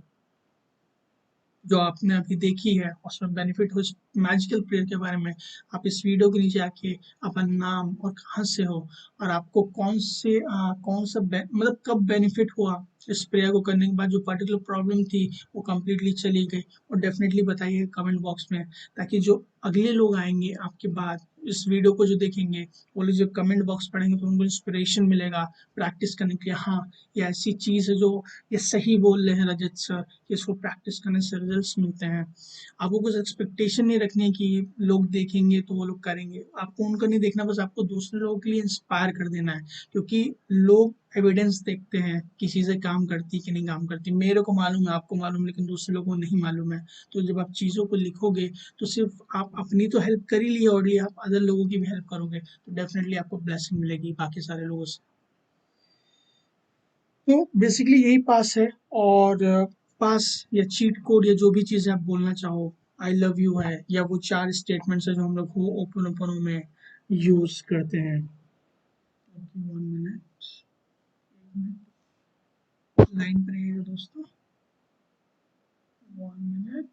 जो आपने अभी देखी है, उसमें बेनिफिट हो इस मैजिकल प्रेयर के बारे में, आप इस वीडियो के नीचे आके अपना नाम और कहाँ से हो और आपको कौन सा मतलब कब बेनिफिट हुआ इस प्रेयर को करने के बाद, जो पर्टिकुलर प्रॉब्लम थी वो कम्प्लीटली चली गई, और डेफिनेटली बताइए कमेंट बॉक्स में, ताकि जो अगले लोग आएंगे आपके बाद इस वीडियो को जो देखेंगे, वो लोग जो कमेंट बॉक्स पढ़ेंगे तो उनको इंस्पिरेशन मिलेगा प्रैक्टिस करने के लिए। हाँ, ये ऐसी चीज़ है जो ये सही बोल रहे हैं रजत सर, कि इसको प्रैक्टिस करने से रिजल्ट्स मिलते हैं। आपको कुछ एक्सपेक्टेशन नहीं रखनी है कि लोग देखेंगे तो वो लोग करेंगे, आपको उनका नहीं देखना, बस आपको दूसरे लोगों के लिए इंस्पायर कर देना है, क्योंकि लोग एविडेंस देखते हैं कि चीज़ें काम करती कि नहीं काम करती। मेरे को मालूम है, आपको मालूम, लेकिन दूसरे लोगों को नहीं मालूम है। तो जब आप चीज़ों को लिखोगे तो सिर्फ आप अपनी तो हेल्प कर ही लिए, और आप अदर लोगों की भी हेल्प करोगे तो डेफिनेटली आपको ब्लेसिंग मिलेगी बाकी सारे लोगों से। तो बेसिकली यही पास है, और पास या चीट कोड या जो भी चीज़ आप बोलना चाहो, आई लव यू है, या वो 4 स्टेटमेंट्स है जो हम लोग वो ओपन ओपनों में यूज करते हैं। 1 मिनट, लाइन पर रहिएगा दोस्तों, 1 minute.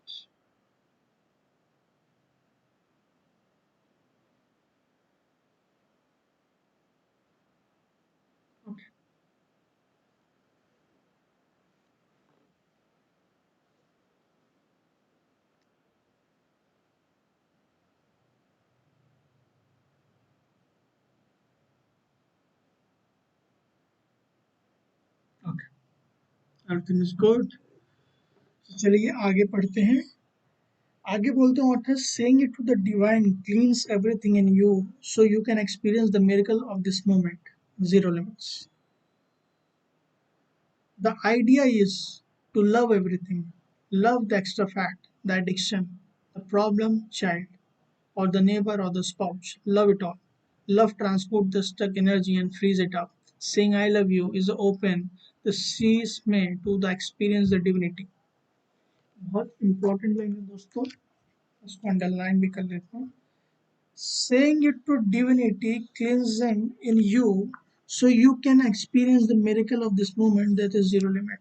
Okay, okay, everything is good. चलिए आगे पढ़ते हैं। आगे बोलते हैं author, saying it to the divine cleanse everything in you so you can experience the miracle of this moment, zero limits. The idea is to love everything. Love the extra fat, the addiction, the problem child, or the neighbor or the spouse. Love it all. Love transport the stuck energy and frees it up. Saying I love you is open the seas may to the experience the divinity. बहुत important line है दोस्तों, उसको underline भी कर लेता हूँ। Saying it to divinity cleansing in you so you can experience the miracle of this moment that is zero limit.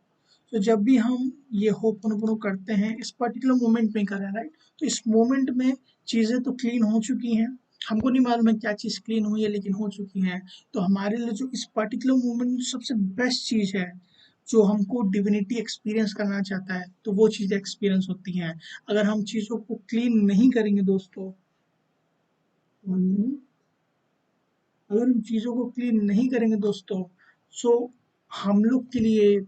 तो जब भी हम ये होपनोपोनो करते हैं, इस पर्टिकुलर मोमेंट में कर रहे हैं, राइट, तो इस मोमेंट में चीज़ें तो क्लीन हो चुकी हैं, हमको नहीं मालूम है क्या चीज़ क्लीन हुई है, लेकिन हो चुकी हैं। तो हमारे लिए जो इस पर्टिकुलर मोमेंट में सबसे बेस्ट चीज़ है, जो हमको डिविनिटी एक्सपीरियंस करना चाहता है, तो वो चीज़ें एक्सपीरियंस होती हैं। अगर हम चीज़ों को क्लीन नहीं करेंगे दोस्तों, अगर हम चीज़ों को क्लीन नहीं करेंगे दोस्तों, सो हम लोग के लिए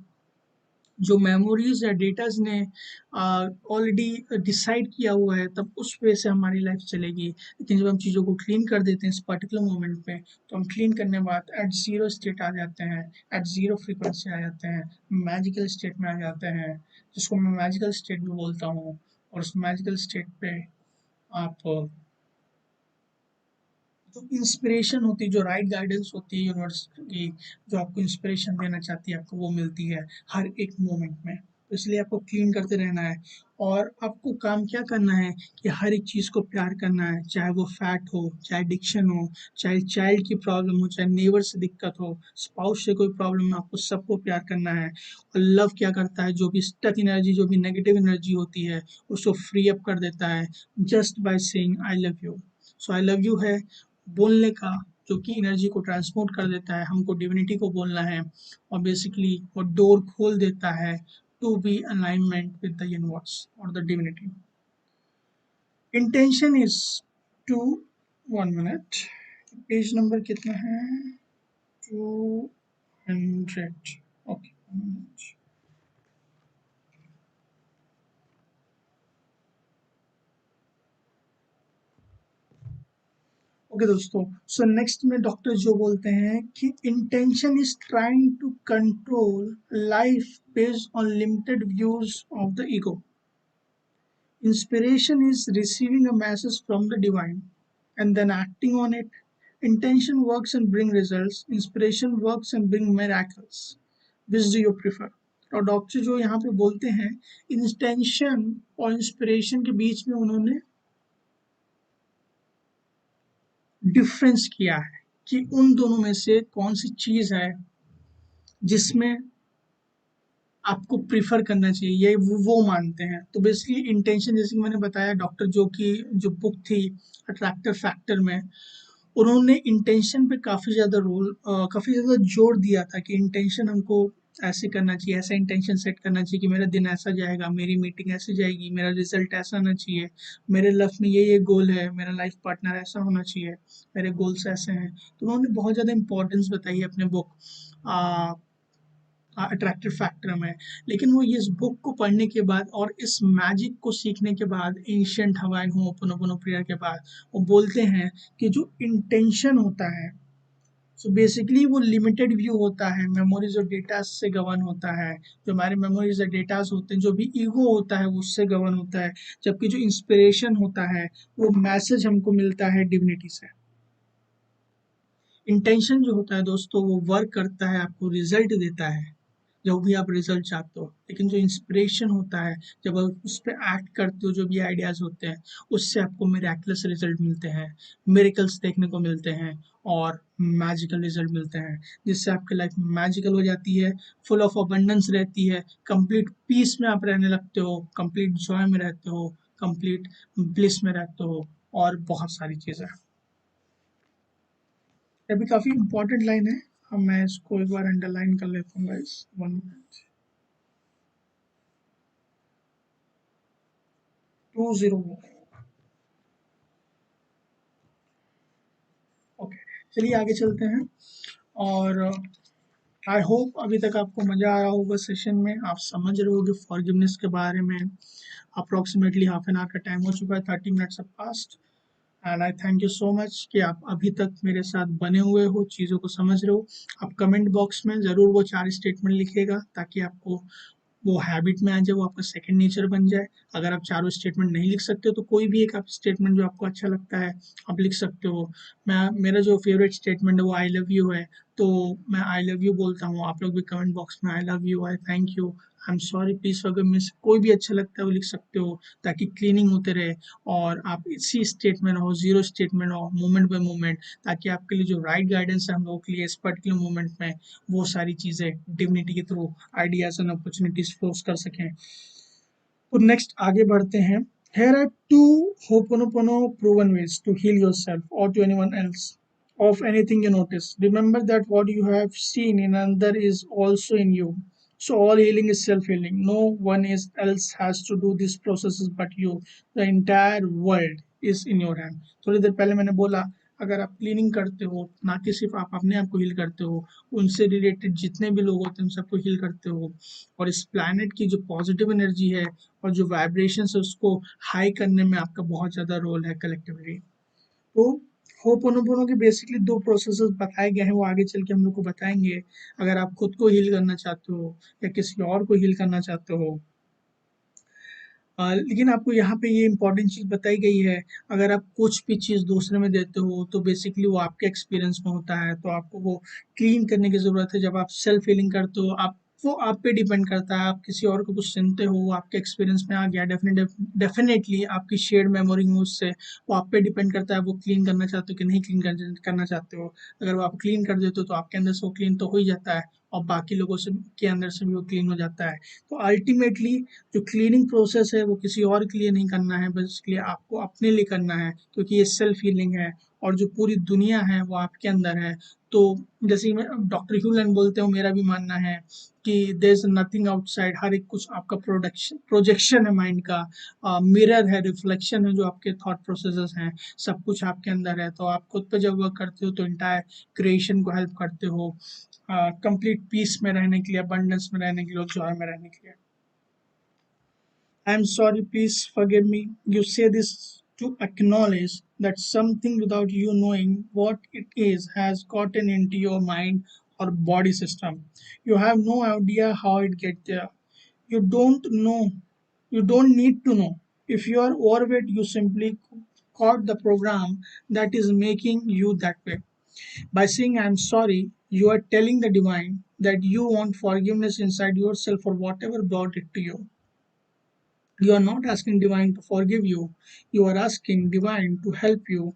जो मेमोरीज या डेटाज ने ऑलरेडी डिसाइड किया हुआ है, तब उस वे से हमारी लाइफ चलेगी। लेकिन जब हम चीज़ों को क्लीन कर देते हैं इस पर्टिकुलर मोमेंट पे, तो हम क्लीन करने के बाद एट जीरो स्टेट आ जाते हैं, एट जीरो फ्रीक्वेंसी आ जाते हैं, मैजिकल स्टेट में आ जाते हैं, जिसको मैं मैजिकल स्टेट भी बोलता हूँ। और उस मैजिकल स्टेट पे आप जो इंस्पिरेशन होती है, जो राइट गाइडेंस होती है यूनिवर्स की, जो आपको इंस्पिरेशन देना चाहती है, आपको वो मिलती है हर एक मोमेंट में। तो इसलिए आपको क्लीन करते रहना है, और आपको काम क्या करना है कि हर एक चीज़ को प्यार करना है, चाहे वो फैट हो, चाहे एडिक्शन हो, चाहे चाइल्ड की प्रॉब्लम हो, चाहे नेबर से दिक्कत हो, स्पाउस से कोई प्रॉब्लम है, आपको सबको प्यार करना है। और लव क्या करता है, जो भी स्टक एनर्जी, जो भी नेगेटिव एनर्जी होती है, उसको फ्री अप कर देता है, just by saying I love you. So I love you है बोलने का, जो कि एनर्जी को ट्रांसपोर्ट कर देता है, हमको डिविनिटी को बोलना है, और बेसिकली वो डोर खोल देता है to be alignment with the universe और the divinity. Intention is to, 1 minute, page number कितना है, 200, ओके। ओके दोस्तों, सो नेक्स्ट में डॉक्टर जो बोलते हैं कि intention is trying to control life based on limited views of the ego. Inspiration is receiving a message from the divine and then acting on it. Intention works and bring results. Inspiration works and bring miracles. Which do you prefer? और doctor जो यहाँ पे बोलते हैं, intention और inspiration के बीच में उन्होंने डिफरेंस किया है कि उन दोनों में से कौन सी चीज है जिसमें आपको प्रिफर करना चाहिए, ये वो मानते हैं। तो बेसिकली इंटेंशन, जैसे कि मैंने बताया, डॉक्टर जो की जो बुक थी अट्रैक्टर फैक्टर में, उन्होंने इंटेंशन पे काफ़ी ज़्यादा जोर दिया था कि इंटेंशन हमको ऐसे करना चाहिए, ऐसा इंटेंशन सेट करना चाहिए कि मेरा दिन ऐसा जाएगा, मेरी मीटिंग ऐसे जाएगी, मेरा रिजल्ट ऐसा होना चाहिए, मेरे लाइफ में ये गोल है, मेरा लाइफ पार्टनर ऐसा होना चाहिए, मेरे गोल्स ऐसे हैं। तो उन्होंने बहुत ज़्यादा इंपॉर्टेंस बताई है अपने बुक अट्रैक्टिव फैक्टर में। लेकिन वो इस बुक को पढ़ने के बाद और इस मैजिक को सीखने के बाद, एंशिएंट हवाइन होपोनोपोनो प्रेयर के बाद, वो बोलते हैं कि जो इंटेंशन होता है, सो बेसिकली वो लिमिटेड व्यू होता है, मेमोरीज और डेटा से गवर्न होता है। जो हमारे मेमोरीज और डेटास होते हैं, जो भी ईगो होता है, वो उससे गवर्न होता है। जबकि जो इंस्पिरेशन होता है, वो मैसेज हमको मिलता है डिविनिटी से। इंटेंशन जो होता है दोस्तों, वो वर्क करता है, आपको रिजल्ट देता है जो भी आप रिजल्ट चाहते हो। लेकिन जो इंस्पिरेशन होता है, जब आप उस पर एक्ट करते हो, जो भी आइडियाज होते हैं, उससे आपको मिरेकलस रिजल्ट मिलते हैं, मिरेकल्स देखने को मिलते हैं और मैजिकल रिजल्ट मिलते हैं, जिससे आपकी लाइफ मैजिकल हो जाती है, फुल ऑफ अबंडेंस रहती है, कंप्लीट पीस में आप रहने लगते हो, कंप्लीट जॉय में रहते हो, कंप्लीट ब्लिस में रहते हो और बहुत सारी चीज़ें। ये भी काफ़ी इंपॉर्टेंट लाइन है। अब मैं इसको एक बार अंडरलाइन कर लेता हूँ गाइस, 1 मिनट। 20। ओके, चलिए आगे चलते हैं। और आई होप अभी तक आपको मज़ा आया होगा सेशन में, आप समझ रहे होगे फॉरगिवनेस के बारे में। अप्रोक्सीमेटली हाफ एन आवर का टाइम हो चुका है, 30 minutes past. And I thank you so much कि आप अभी तक मेरे साथ बने हुए हो, चीज़ों को समझ रहे हो। आप कमेंट बॉक्स में ज़रूर वो 4 स्टेटमेंट लिखिएगा, ताकि आपको वो हैबिट में आ जाए, वो आपका सेकंड नेचर बन जाए। अगर आप चारों स्टेटमेंट नहीं लिख सकते हो, तो कोई भी एक आप स्टेटमेंट जो आपको अच्छा लगता है आप लिख सकते हो। मैं मेरा जो फेवरेट स्टेटमेंट है वो आई लव यू है, तो मैं आई लव यू बोलता हूँ। आप लोग भी कमेंट बॉक्स में आई love you, I thank you, I am sorry, please forgive मी, कोई भी अच्छा लगता है वो लिख सकते हो, ताकि क्लीनिंग होते रहे और आप इसी स्टेट में रहो, जीरो स्टेट में रहो, मोमेंट बाय मोमेंट, ताकि आपके लिए जो राइट गाइडेंस है हम लोगों के लिए इस पर्टिकुलर मोमेंट में, वो सारी चीज़ें डिविनिटी के through ideas and opportunities force कर सकें। तो नेक्स्ट आगे बढ़ते हैं। Here are two Ho'oponopono proven ways to heal yourself or to anyone else of anything you notice. Remember that what you have seen in another is also in you. So all healing is self-healing. No one is else has to do these processes but you. The entire world is in your hand. थोड़ी देर पहले मैंने बोला, अगर आप cleaning करते हो, ना कि सिर्फ आप अपने आप को हील करते हो, उनसे रिलेटेड जितने भी लोग होते हैं उन सबको हील करते हो। और इस प्लैनेट की जो पॉजिटिव एनर्जी है और जो वाइब्रेशंस है, उसको हाई करने में आपका बहुत ज़्यादा रोल है कलेक्टिवली। तो होपोनोपोनो के बेसिकली 2 प्रोसेसेस बताए गए हैं, वो आगे चल के हम लोग को बताएंगे। अगर आप खुद को हील करना चाहते हो या किसी और को हील करना चाहते हो, लेकिन आपको यहाँ पे ये इंपॉर्टेंट चीज़ बताई गई है, अगर आप कुछ भी चीज़ दूसरे में देते हो, तो बेसिकली वो आपके एक्सपीरियंस में होता है, तो आपको वो क्लीन करने की ज़रूरत है। जब आप सेल्फ हीलिंग करते हो, आप वो आप पे डिपेंड करता है। आप किसी और को कुछ सुनते हो, वो आपके एक्सपीरियंस में आ गया, डेफिनेटली आपकी शेयर्ड मेमोरी में उससे, वो आप पे डिपेंड करता है, वो क्लीन करना चाहते हो कि नहीं क्लीन करना चाहते हो। अगर वो आप क्लीन कर देते हो, तो आपके अंदर से वो क्लीन तो हो ही जाता है और बाकी लोगों से के अंदर से भी वो क्लीन हो जाता है। तो अल्टीमेटली जो क्लीनिंग प्रोसेस है वो किसी और के लिए नहीं करना है, बस इसके लिए आपको अपने लिए करना है, क्योंकि ये सेल्फ हीलिंग है और जो पूरी दुनिया है वो आपके अंदर है। तो जैसे मैं डॉक्टर ह्यूलन बोलते हो, मेरा भी मानना है कि देयर इज नथिंग आउटसाइड, हर एक कुछ आपका प्रोजेक्शन है माइंड का, मिरर है, रिफ्लेक्शन है, जो आपके थॉट प्रोसेसेस हैं, सब कुछ आपके अंदर है। तो आप खुद पे जब वर्क करते हो, तो इंटायर क्रिएशन को हेल्प करते हो कंप्लीट पीस में रहने के लिए, अबंडेंस में रहने के लिए और जॉय में रहने के लिए। I'm sorry, please forgive me. You say this to acknowledge that something without you knowing what it is has gotten into your mind or body system. You have no idea how it get there. You don't know. You don't need to know. If you are overweight, you simply caught the program that is making you that way. By saying I'm sorry, you are telling the divine that you want forgiveness inside yourself for whatever brought it to you. You are not asking divine to forgive you, you are asking divine to help you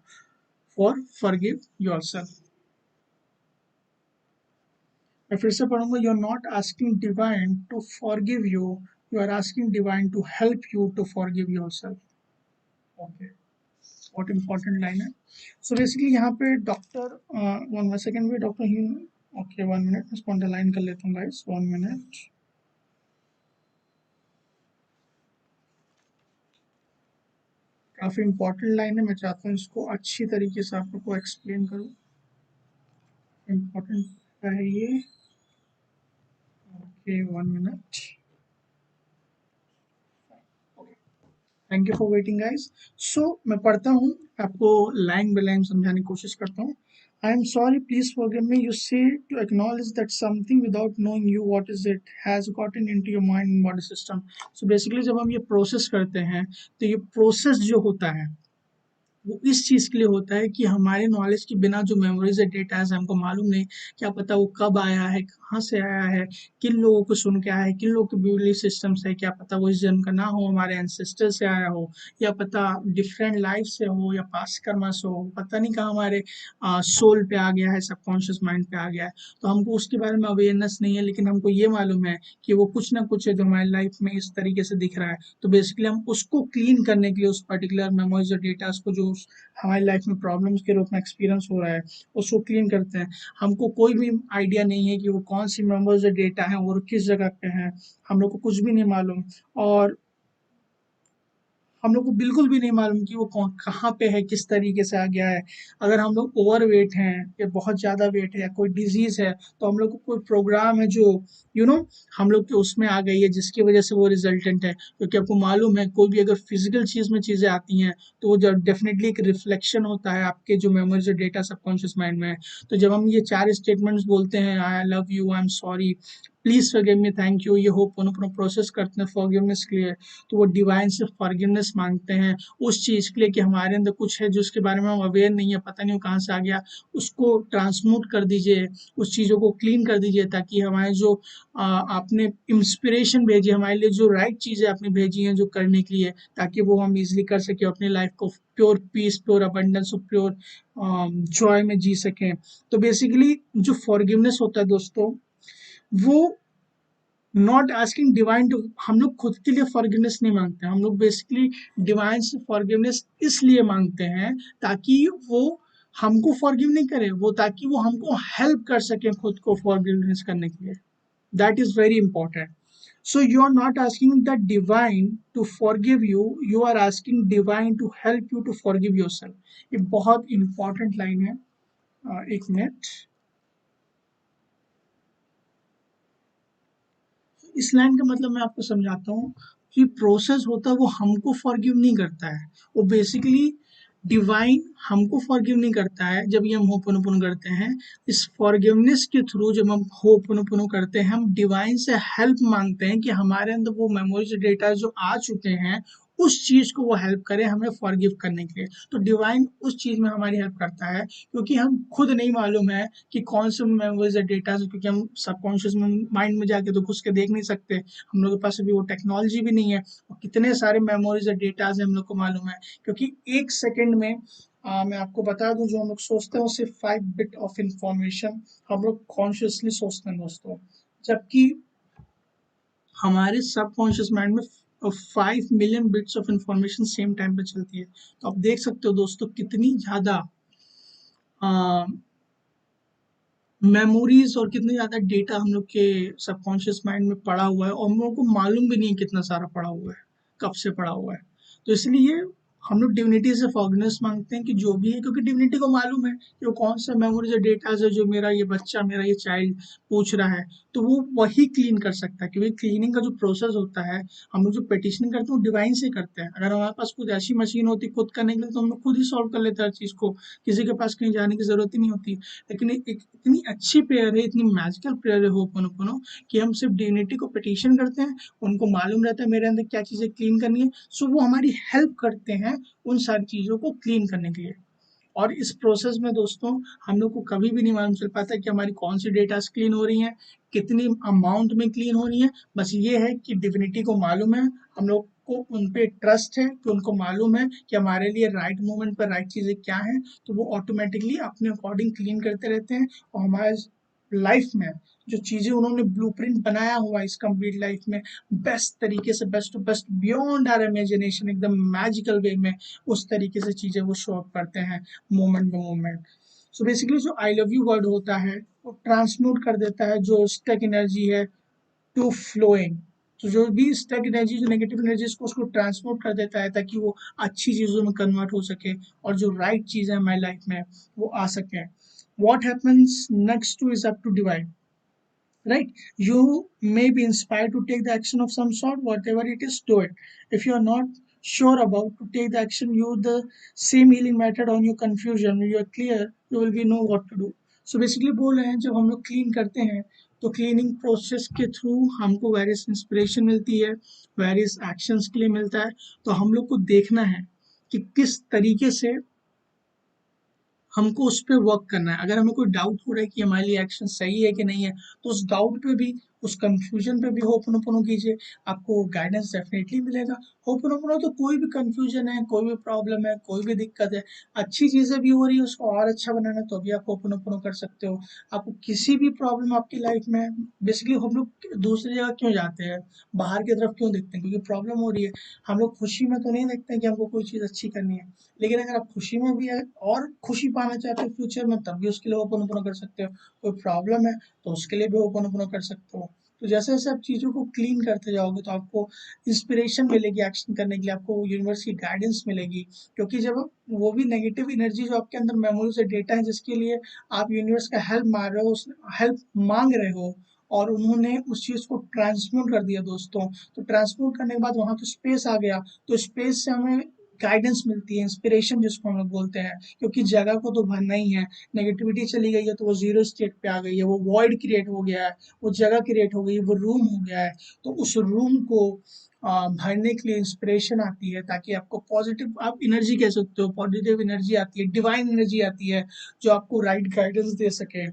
for forgive yourself. मैं फिर से पढ़ूंगा, you are not asking divine to forgive you, you are asking divine to help you to forgive yourself. Okay, बहुत important line है। So basically यहाँ पे doctor one second में doctor ही, ओके 1 मिनट, मैं इसको अंडरलाइन कर लेता हूँ गाइस, 1 मिनट। काफ़ी इंपॉर्टेंट लाइन है, मैं चाहता हूँ इसको अच्छी तरीके से आप लोग को एक्सप्लेन करूँ। इम्पॉर्टेंट है ये। Okay 1 minute. Thank you for waiting guys. So मैं पढ़ता हूँ, आपको लाइन बाय लाइन समझाने की कोशिश करता हूँ। I am sorry, please forgive me, you say to acknowledge that something without knowing you what is it has gotten into your mind and body system. So basically जब हम ये process करते हैं तो ये प्रोसेस जो होता है वो इस चीज़ के लिए होता है कि हमारे नॉलेज के बिना जो मेमोरीज है, डेटा है, हमको मालूम नहीं, क्या पता वो कब आया है, कहाँ से आया है, किन लोगों को सुन के आया है, किन लोगों के बिलीफ सिस्टम से, क्या पता वो इस जन्म का ना हो, हमारे एंसेस्टर से आया हो, या पता डिफरेंट लाइफ से हो, या पास्ट कर्मा से हो, पता नहीं कहाँ हमारे सोल पे आ गया है, सबकॉन्शियस माइंड पे आ गया है। तो हमको उसके बारे में अवेयरनेस नहीं है, लेकिन हमको ये मालूम है कि वो कुछ ना कुछ है जो हमारी लाइफ में इस तरीके से दिख रहा है। तो बेसिकली हम उसको क्लीन करने के लिए उस पर्टिकुलर मेमोरीज और डेटास को जो हमारी लाइफ में प्रॉब्लम्स के रूप में एक्सपीरियंस हो रहा है उसको क्लीन करते हैं। हमको कोई भी आइडिया नहीं है कि वो कौन सी मेमोरीज और डेटा है और किस जगह पे हैं, हम लोग को कुछ भी नहीं मालूम। और हम लोग को बिल्कुल भी नहीं मालूम कि वो कौन कहाँ पे है, किस तरीके से आ गया है। अगर हम लोग ओवर वेट हैं या बहुत ज़्यादा वेट है या कोई डिजीज़ है, तो हम लोग को कोई प्रोग्राम है जो यू नो हम लोग के उसमें आ गई है, जिसकी वजह से वो रिजल्टेंट है। क्योंकि आपको मालूम है कोई भी अगर फिजिकल चीज़ में चीज़ें आती हैं तो वो जब डेफिनेटली एक रिफ्लेक्शन होता है आपके जो मेमोरीज और डेटा सबकॉन्शियस माइंड में है। तो जब हम ये 4 स्टेटमेंट्स बोलते हैं, आई love you, I am sorry, please forgive me, thank you, ये होपोनोपोनो प्रोसेस करते हैं फॉरगिवनेस के लिए, तो वो डिवाइन से फॉरगिवनेस मांगते हैं उस चीज़ के लिए कि हमारे अंदर कुछ है जो उसके बारे में हम अवेयर नहीं है, पता नहीं वो कहाँ से आ गया। उसको ट्रांसमूट कर दीजिए, उस चीज़ों को क्लीन कर दीजिए, ताकि हमारे जो आपने इंस्पिरेशन भेजी, हमारे लिए जो राइट चीज़ें आपने भेजी हैं जो करने के लिए, ताकि वो हम इजिली कर सकें, अपनी लाइफ को प्योर पीस, प्योर अबंडेंस और प्योर जॉय में जी सकें। तो बेसिकली जो फॉरगिवनेस होता है दोस्तों, वो नॉट आस्किंग डिवाइन टू, हम लोग खुद के लिए फॉरगिवनेस नहीं मांगते, हम लोग बेसिकली डिवाइन से फॉरगिवनेस इसलिए मांगते हैं ताकि वो हमको फॉरगिव नहीं करे, वो ताकि वो हमको हेल्प कर सके खुद को फॉरगिवनेस करने के लिए। That is very important. So you are not asking the divine to forgive you, you are asking divine to help you to forgive yourself. ये बहुत इंपॉर्टेंट लाइन है। एक मिनट, इस लाइन का मतलब मैं आपको समझाता हूँ कि प्रोसेस होता है वो हमको फॉरगिव नहीं करता है, वो बेसिकली डिवाइन हमको फॉरगिव नहीं करता है। जब ये हम होपोनोपोनो करते हैं, इस फॉरगिवनेस के थ्रू जब हम होपोनोपोनो करते हैं, हम डिवाइन से हेल्प मांगते हैं कि हमारे अंदर वो मेमोरीज डेटा जो आ चुके हैं उस चीज को वो हेल्प करे हमें फॉरगिव करने के लिए। तो डिवाइन उस चीज में हमारी हेल्प करता है, क्योंकि हम खुद नहीं मालूम है कि कौन से मेमोरीज या डेटा, क्योंकि हम सबकॉन्शियस माइंड में जाके तो घुस के देख नहीं सकते, हम लोग के पास अभी वो टेक्नोलॉजी भी नहीं है। और कितने सारे मेमोरीज या डेटाज हम लोग को मालूम है, क्योंकि एक सेकेंड में मैं आपको बता दूं, जो हम लोग सोचते हैं वो सिर्फ 5 बिट ऑफ इंफॉर्मेशन हम लोग कॉन्शियसली सोचते हैं दोस्तों, जबकि हमारे सबकॉन्शियस माइंड में 5 million bits of information same time पे चलती है। तो आप देख सकते हो दोस्तों कितनी ज़्यादा मेमोरीज और कितनी ज़्यादा डेटा हम लोग के सबकॉन्शियस माइंड में पड़ा हुआ है, और हम लोगों को मालूम भी नहीं कितना सारा पड़ा हुआ है, कब से पड़ा हुआ है। तो इसलिए हम लोग डिविनिटी से फॉरगिवनेस मांगते हैं कि जो भी है, क्योंकि डिविनिटी को मालूम है कि वो कौन सा मेमोरीज और डेटाज है जो मेरा ये बच्चा, मेरा ये चाइल्ड पूछ रहा है, तो वो वही क्लीन कर सकता है। क्योंकि क्लीनिंग का जो प्रोसेस होता है, हम लोग जो पेटिशनिंग करते हैं वो डिवाइन से करते हैं। अगर हमारे पास खुद ऐसी मशीन होती खुद करने के लिए, तो हम लोग खुद ही सॉल्व कर लेते हैं हर चीज़ को, किसी के पास कहीं जाने की जरूरत ही नहीं होती। लेकिन एक इतनी अच्छी प्रेयर है, इतनी मैजिकल प्रेयर है होपोनोपोनो, कि हम सिर्फ डिविनिटी को पिटिशन करते हैं, उनको मालूम रहता है मेरे अंदर क्या चीज़ें क्लीन करनी है, सो वो हमारी हेल्प करते हैं उन सारी चीज़ों को क्लीन करने के लिए। और इस प्रोसेस में दोस्तों हम लोग को कभी भी नहीं मालूम चल पाता कि हमारी कौन सी डेटास क्लीन हो रही हैं, कितनी अमाउंट में क्लीन हो रही है। बस ये है कि डिविनिटी को मालूम है, हम लोग को उन पे ट्रस्ट है कि उनको मालूम है कि हमारे लिए राइट मोमेंट पर राइट चीज़ें क्या हैं, तो वो ऑटोमेटिकली अपने अकॉर्डिंग क्लीन करते रहते हैं। और हमारे लाइफ में जो चीज़ें उन्होंने ब्लूप्रिंट बनाया हुआ है इस कंप्लीट लाइफ में, बेस्ट तरीके से, best to best, beyond our imagination, एकदम मैजिकल वे में उस तरीके से चीज़ें वो शो अप करते हैं moment to moment. So basically जो आई लव यू वर्ड होता है वो ट्रांसम्यूट कर देता है जो स्टक एनर्जी है टू फ्लोइंग। तो जो भी स्टक एनर्जी, जो नेगेटिव एनर्जी, उसको ट्रांसम्यूट कर देता है ताकि वो अच्छी चीज़ों में कन्वर्ट हो सके और जो राइट चीज़ है हमारी लाइफ में वो आ सके। What happens next to is up to divine, right? You may be inspired to take the action of some sort, whatever it is, do it. If you are not sure about to take the action, you the same healing method on your confusion, when you are clear, you will be know what to do. So basically बोल रहे हैं जब हम लोग clean करते हैं तो cleaning process के थ्रू हमको वेरियस इंस्पिरेशन मिलती है, वेरियस एक्शंस के लिए मिलता है। तो हम लोग को देखना है कि किस तरीके से हमको उस पे वर्क करना है। अगर हमें कोई डाउट हो रहा है कि हमारे लिए एक्शन सही है कि नहीं है, तो उस डाउट पे भी, उस कंफ्यूजन पे भी होपोनोपोनो कीजिए, आपको गाइडेंस डेफिनेटली मिलेगा। होपोनोपोनो तो कोई भी कंफ्यूजन है, कोई भी प्रॉब्लम है, कोई भी दिक्कत है, अच्छी चीज़ें भी हो रही है उसको और अच्छा बनाना है, तो भी आप होपोनोपोनो कर सकते हो। आपको किसी भी प्रॉब्लम आपकी लाइफ में, बेसिकली हम लोग दूसरी जगह क्यों जाते हैं, बाहर की तरफ क्यों देखते हैं, क्योंकि प्रॉब्लम हो रही है। हम लोग खुशी में तो नहीं देखते हैं कि हमको कोई चीज़ अच्छी करनी है। लेकिन अगर आप खुशी में भी है और खुशी पाना चाहते हो फ्यूचर में, तब भी उसके लिए होपोनोपोनो कर सकते हो। कोई प्रॉब्लम है तो उसके लिए भी होपोनोपोनो कर सकते हो। तो जैसे जैसे आप चीज़ों को क्लीन करते जाओगे तो आपको इंस्पिरेशन मिलेगी एक्शन करने के लिए, आपको यूनिवर्स की गाइडेंस मिलेगी। क्योंकि जब वो भी नेगेटिव एनर्जी जो आपके अंदर मेमोरी से डेटा है जिसके लिए आप यूनिवर्स का हेल्प मांग रहे हो, हेल्प मांग रहे हो, और उन्होंने उस चीज़ को ट्रांसम्यूट कर दिया दोस्तों। तो ट्रांसम्यूट करने के बाद वहाँ तो स्पेस आ गया, तो स्पेस से हमें गाइडेंस मिलती है, इंस्पिरेशन जिसको हम लोग बोलते हैं। क्योंकि जगह को तो भरना ही है, नेगेटिविटी चली गई है तो वो जीरो स्टेट पे आ गई है, वो वॉइड क्रिएट हो गया है, वो जगह क्रिएट हो गई है, वो रूम हो गया है। तो उस रूम को भरने के लिए इंस्पिरेशन आती है, ताकि आपको पॉजिटिव, आप एनर्जी कह सकते हो, पॉजिटिव एनर्जी आती है, डिवाइन एनर्जी आती है, जो आपको राइट गाइडेंस दे सके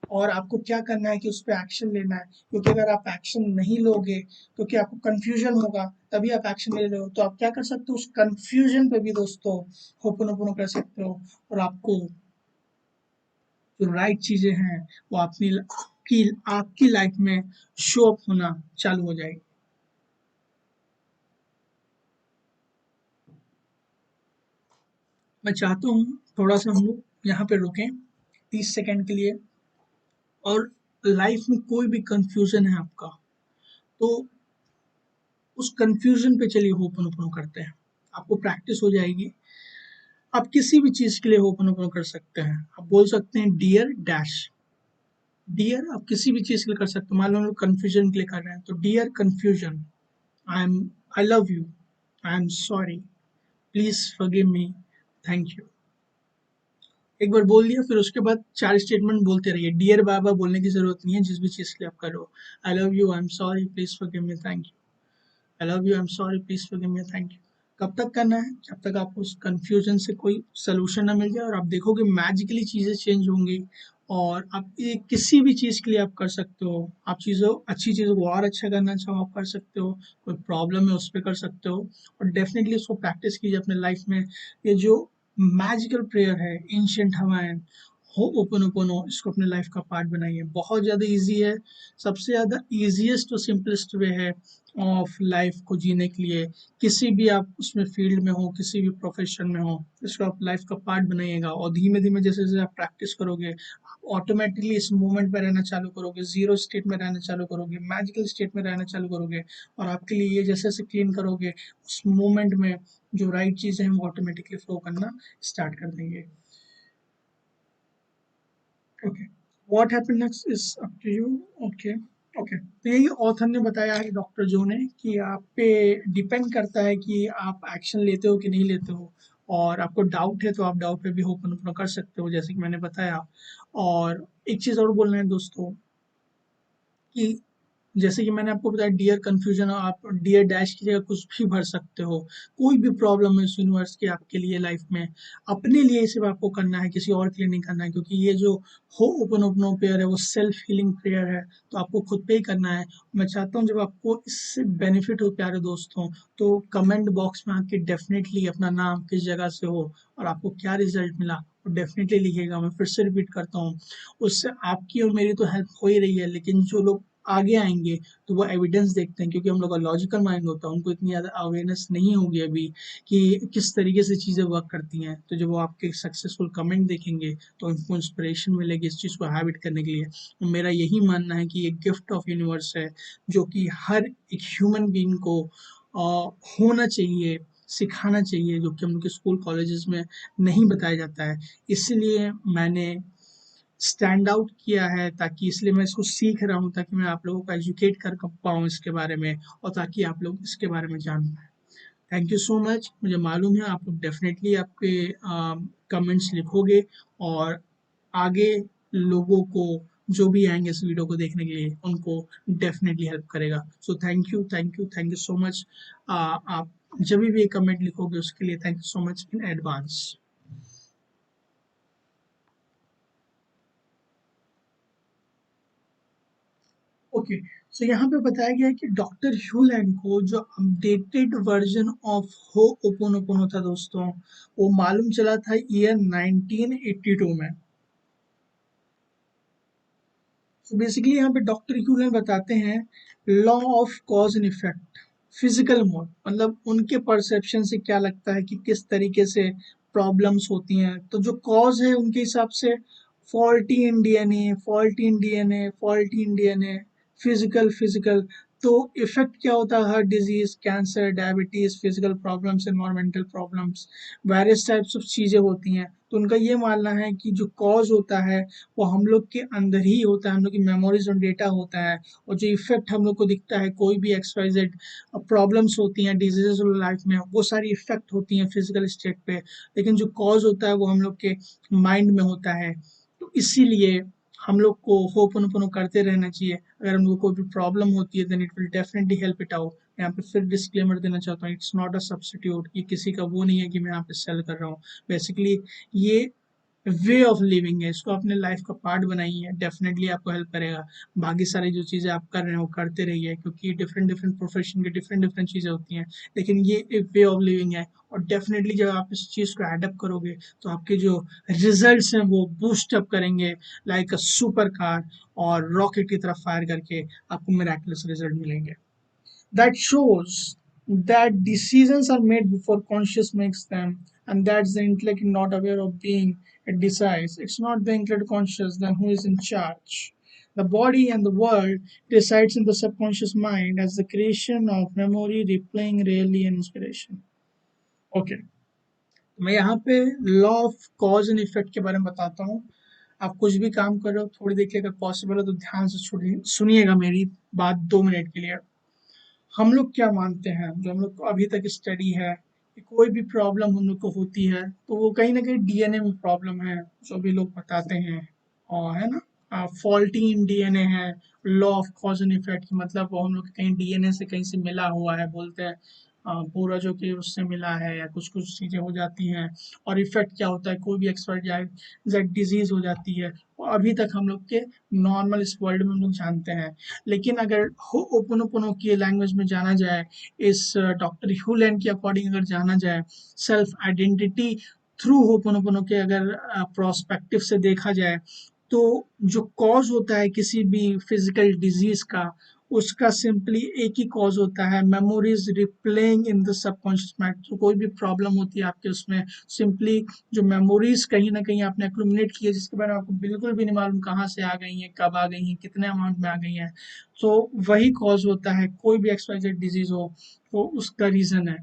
और आपको क्या करना है कि उस पर एक्शन लेना है। क्योंकि अगर आप एक्शन नहीं लोगे, क्योंकि आपको कंफ्यूजन होगा तभी आप एक्शन ले रहे हो, तो आप क्या कर सकते हो, उस कंफ्यूजन पे भी दोस्तों होपोनोपोनो कर सकते हो, और आपको जो राइट चीजें हैं वो अपनी आपकी लाइफ में शो अप होना चालू हो जाएगी। मैं चाहता हूँ थोड़ा सा हम लोग यहाँ पे रुकें 30 सेकंड के लिए, और लाइफ में कोई भी कंफ्यूजन है आपका, तो उस कंफ्यूजन पे चलिए होपोनोपोनो करते हैं। आपको प्रैक्टिस हो जाएगी। आप किसी भी चीज के लिए होपोनोपोनो कर सकते हैं। आप बोल सकते हैं डियर डैश, डियर आप किसी भी चीज के लिए कर सकते हो। मान लो हम लोग कंफ्यूजन के लिए कर रहे हैं, तो dear confusion, I am, I love you, I am sorry, please forgive me, thank you. एक बार बोल दिया, फिर उसके बाद 4 स्टेटमेंट बोलते रहिए। डियर बार बार बोलने की जरूरत नहीं है जिस भी चीज के लिए आप करो। आई love you, I am sorry, please forgive me, thank you. I love you, I am sorry, please forgive me, thank you. कब तक करना है? जब तक आपको उस कंफ्यूजन से कोई सोल्यूशन ना मिल जाए, और आप देखोगे मैजिकली चीजें चेंज होंगी। और आप ये किसी भी चीज के लिए आप कर सकते हो। आप चीजों, अच्छी चीजों को और अच्छा करना चाहो आप कर सकते हो, कोई प्रॉब्लम है उस पर कर सकते हो। और डेफिनेटली उसको प्रैक्टिस कीजिए अपने लाइफ में। ये जो मैजिकल प्रेयर है एंशिएंट हवाईन हो ओपोनोपोनो, इसको अपने लाइफ का पार्ट बनाइए। बहुत ज़्यादा इजी है, सबसे ज़्यादा ईजीएस्ट और सिंपलेस्ट वे है ऑफ लाइफ को जीने के लिए। किसी भी आप उसमें फील्ड में हो, किसी भी प्रोफेशन में हो, इसको आप लाइफ का पार्ट बनाइएगा। और धीमे धीमे जैसे जैसे आप प्रैक्टिस करोगे, आप ऑटोमेटिकली इस मोमेंट में रहना चालू करोगे, जीरो स्टेट में रहना चालू करोगे, मैजिकल स्टेट में रहना चालू करोगे, और आपके लिए ये जैसे जैसे क्लीन करोगे उस मोमेंट में जो राइट चीज़ें हैं वो ऑटोमेटिकली फ्लो करना स्टार्ट कर देंगे। Okay, what happen next is up to you. Okay okay, तो यही ऑथर ने बताया है, डॉक्टर जो ने, कि आप पे डिपेंड करता है कि आप एक्शन लेते हो कि नहीं लेते हो, और आपको डाउट है तो आप डाउट पे भी ओपन कर सकते हो, जैसे कि मैंने बताया। और एक चीज़ और बोलना है दोस्तों, कि जैसे कि मैंने आपको बताया डियर कन्फ्यूजन, आप डियर डैश की जगह कुछ भी भर सकते हो। कोई भी प्रॉब्लम है इस यूनिवर्स की आपके लिए लाइफ में, अपने लिए सिर्फ आपको करना है, किसी और के लिए नहीं करना है, क्योंकि ये जो हो ओपन ओपन प्रेयर है वो सेल्फ हीलिंग प्रेयर है, तो आपको खुद पे ही करना है। मैं चाहता हूँ जब आपको इससे बेनिफिट हो प्यारे दोस्तों, तो कमेंट बॉक्स में आके डेफिनेटली अपना नाम किस जगह से हो और आपको क्या रिजल्ट मिला वो डेफिनेटली लिखिएगा। मैं फिर से रिपीट करता हूँ, उससे आपकी और मेरी तो हेल्प हो ही रही है, लेकिन जो लोग आगे आएंगे तो वो एविडेंस देखते हैं, क्योंकि हम लोग का लॉजिकल माइंड होता है, उनको इतनी ज़्यादा अवेयरनेस नहीं होगी अभी कि किस तरीके से चीज़ें वर्क करती हैं। तो जब वो आपके सक्सेसफुल कमेंट देखेंगे तो उनको इंस्पिरेशन मिलेगी इस चीज़ को हैबिट करने के लिए। तो मेरा यही मानना है कि ये गिफ्ट ऑफ यूनिवर्स है, जो कि हर एक ह्यूमन बीइंग को होना चाहिए, सिखाना चाहिए, जो कि हम लोग के स्कूल कॉलेजेस में नहीं बताया जाता है। इसलिए मैंने स्टैंड आउट किया है, ताकि इसलिए मैं इसको सीख रहा हूँ, ताकि मैं आप लोगों को एजुकेट कर पाऊँ इसके बारे में, और ताकि आप लोग इसके बारे में जान पाएँ। Thank you so much. मुझे मालूम है आप लोग डेफिनेटली आपके कमेंट्स लिखोगे, और आगे लोगों को जो भी आएंगे इस वीडियो को देखने के लिए उनको डेफिनेटली हेल्प करेगा। So thank you thank you thank you so much. आप जब भी कमेंट लिखोगे उसके लिए thank you so much in advance. Okay, so यहाँ पे बताया गया है कि डॉक्टर ह्यूलैंड को जो अपडेटेड वर्जन ऑफ हो ओपोनोपोनो था दोस्तों, वो मालूम चला था ईयर 1982 में। तो बेसिकली यहाँ पे डॉक्टर ह्यूलन बताते हैं law of cause and effect, physical mode, मतलब उनके परसेप्शन से क्या लगता है कि किस तरीके से प्रॉब्लम्स होती हैं। तो जो कॉज है उनके हिसाब से faulty in DNA, faulty in DNA, faulty in DNA, physical physical. तो इफेक्ट क्या होता है, हर disease, cancer, diabetes, physical problems, environmental problems, various types of चीजें होती हैं। तो उनका ये मानना है कि जो कॉज होता है वो हम लोग के अंदर ही होता है, हम लोग की मेमोरीज और डेटा होता है, और जो इफेक्ट हम लोग को दिखता है, कोई भी एक्स वाई जेड प्रॉब्लम्स होती हैं, डिजीजेस लाइफ में, वो सारी इफेक्ट होती हैं फिजिकल स्टेट पे, लेकिन जो कॉज होता है वो हम लोग के माइंड में होता है। तो इसीलिए हम लोग को होपनोपनो करते रहना चाहिए। अगर हम लोग को कोई भी प्रॉब्लम होती है then it will definitely help it out. यहाँ पे फिर डिस्क्लेमर देना चाहता हूँ, इट्स नॉट अ सब्स्टिट्यूट, ये किसी का वो नहीं है कि मैं यहाँ पे सेल कर रहा हूँ। बेसिकली ये वे ऑफ लिविंग है, इसको अपने लाइफ का पार्ट बनाइए, डेफिनेटली आपको हेल्प करेगा। बाकी सारी जो चीज़ें आप कर रहे हैं वो करते रहिए, क्योंकि डिफरेंट डिफरेंट प्रोफेशन की डिफरेंट डिफरेंट चीज़ें होती हैं, लेकिन ये एक वे ऑफ लिविंग है। और डेफिनेटली जब आप इस चीज़ को एडप्ट करोगे तो आपके जो रिजल्ट्स हैं वो बूस्ट अप करेंगे, लाइक अ सुपर कार, और रॉकेट की तरफ फायर करके आपको मिराकुलस रिजल्ट मिलेंगे। That shows that decisions are made before conscious makes them, and that's the intellect not aware of being it decides. It's not the intellect conscious then who is in charge. The body and the world resides in the subconscious mind as the creation of memory, replaying really and inspiration. Okay, मैं यहाँ पे law of cause and effect के बारे में बताता हूँ। आप कुछ भी काम कर रहे हो थोड़ी देर के लिए, अगर पॉसिबल हो तो ध्यान से सुनिएगा मेरी बात 2 मिनट के लिए। हम लोग क्या मानते हैं, जो हम लोग को अभी तक स्टडी है, कि कोई भी प्रॉब्लम हम लोग को होती है तो वो कहीं ना कहीं डीएनए में प्रॉब्लम है, जो भी लोग बताते हैं, और है ना, फॉल्टी इन डीएनए है। Law of cause and effect मतलब वो हम लोग के कहीं डीएनए से कहीं से मिला हुआ है, बोलते हैं पूरा जो कि उससे मिला है, या कुछ कुछ चीज़ें हो जाती हैं। और इफेक्ट क्या होता है, कोई भी एक्सपर्ट जाए जेड डिजीज हो जाती है, वो अभी तक हम लोग के नॉर्मल इस वर्ल्ड में हम लोग जानते हैं। लेकिन अगर हो ओपोनोपोनो की लैंग्वेज में जाना जाए, इस डॉक्टर ह्यूलैंड के अकॉर्डिंग अगर जाना जाए, सेल्फ आइडेंटिटी थ्रू होपोनोपोनो के अगर प्रोस्पेक्टिव से देखा जाए, तो जो कॉज होता है किसी भी फिजिकल डिजीज का उसका सिंपली एक ही कॉज होता है, memories replaying in the subconscious mind. तो कोई भी प्रॉब्लम होती है आपके उसमें, सिंपली जो मेमोरीज कहीं ना कहीं आपने एक्यूमुलेट की है, जिसके बारे में आपको बिल्कुल भी नहीं मालूम कहाँ से आ गई हैं, कब आ गई हैं, कितने अमाउंट में आ गई हैं, तो वही कॉज होता है। कोई भी एक्सवाइजेड डिजीज हो तो उसका रीजन है।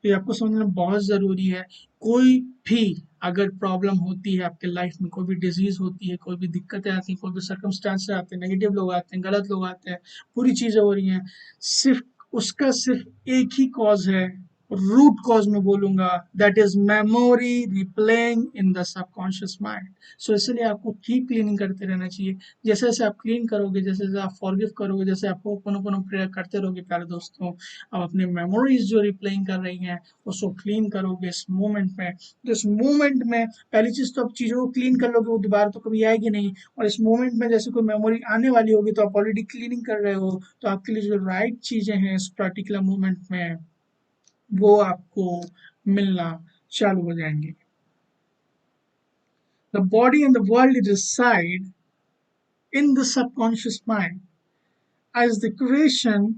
तो ये आपको समझना बहुत ज़रूरी है। कोई भी अगर प्रॉब्लम होती है आपके लाइफ में, कोई भी डिजीज होती है, कोई भी दिक्कतें आती हैं, कोई भी सर्कमस्टांस आते हैं, नेगेटिव लोग आते हैं, गलत लोग आते हैं, पूरी चीज़ें हो रही हैं, सिर्फ उसका सिर्फ एक ही कॉज है, रूट कॉज में बोलूंगा, that is memory replaying in the subconscious mind. So इसलिए आपको कीप क्लीनिंग करते रहना चाहिए। जैसे जैसे आप क्लीन करोगे, जैसे जैसे आप फॉरगिव करोगे, जैसे आप ओपन ओपन प्रेयर करते रहोगे प्यारे दोस्तों, आप अपने मेमोरीज जो रिप्लेइंग कर रही हैं उसको क्लीन करोगे इस मोमेंट में। तो इस मोमेंट में पहली चीज तो आप चीजों को क्लीन कर लोगे, वो दोबारा तो कभी आएगी नहीं। और इस मोमेंट में जैसे कोई मेमोरी आने वाली होगी तो आप ऑलरेडी क्लीनिंग कर रहे हो, तो आपके लिए जो राइट चीजें हैं इस पर्टिकुलर मोमेंट में वो आपको मिलना चालू हो जाएंगे। The body and the world reside in the subconscious mind as the creation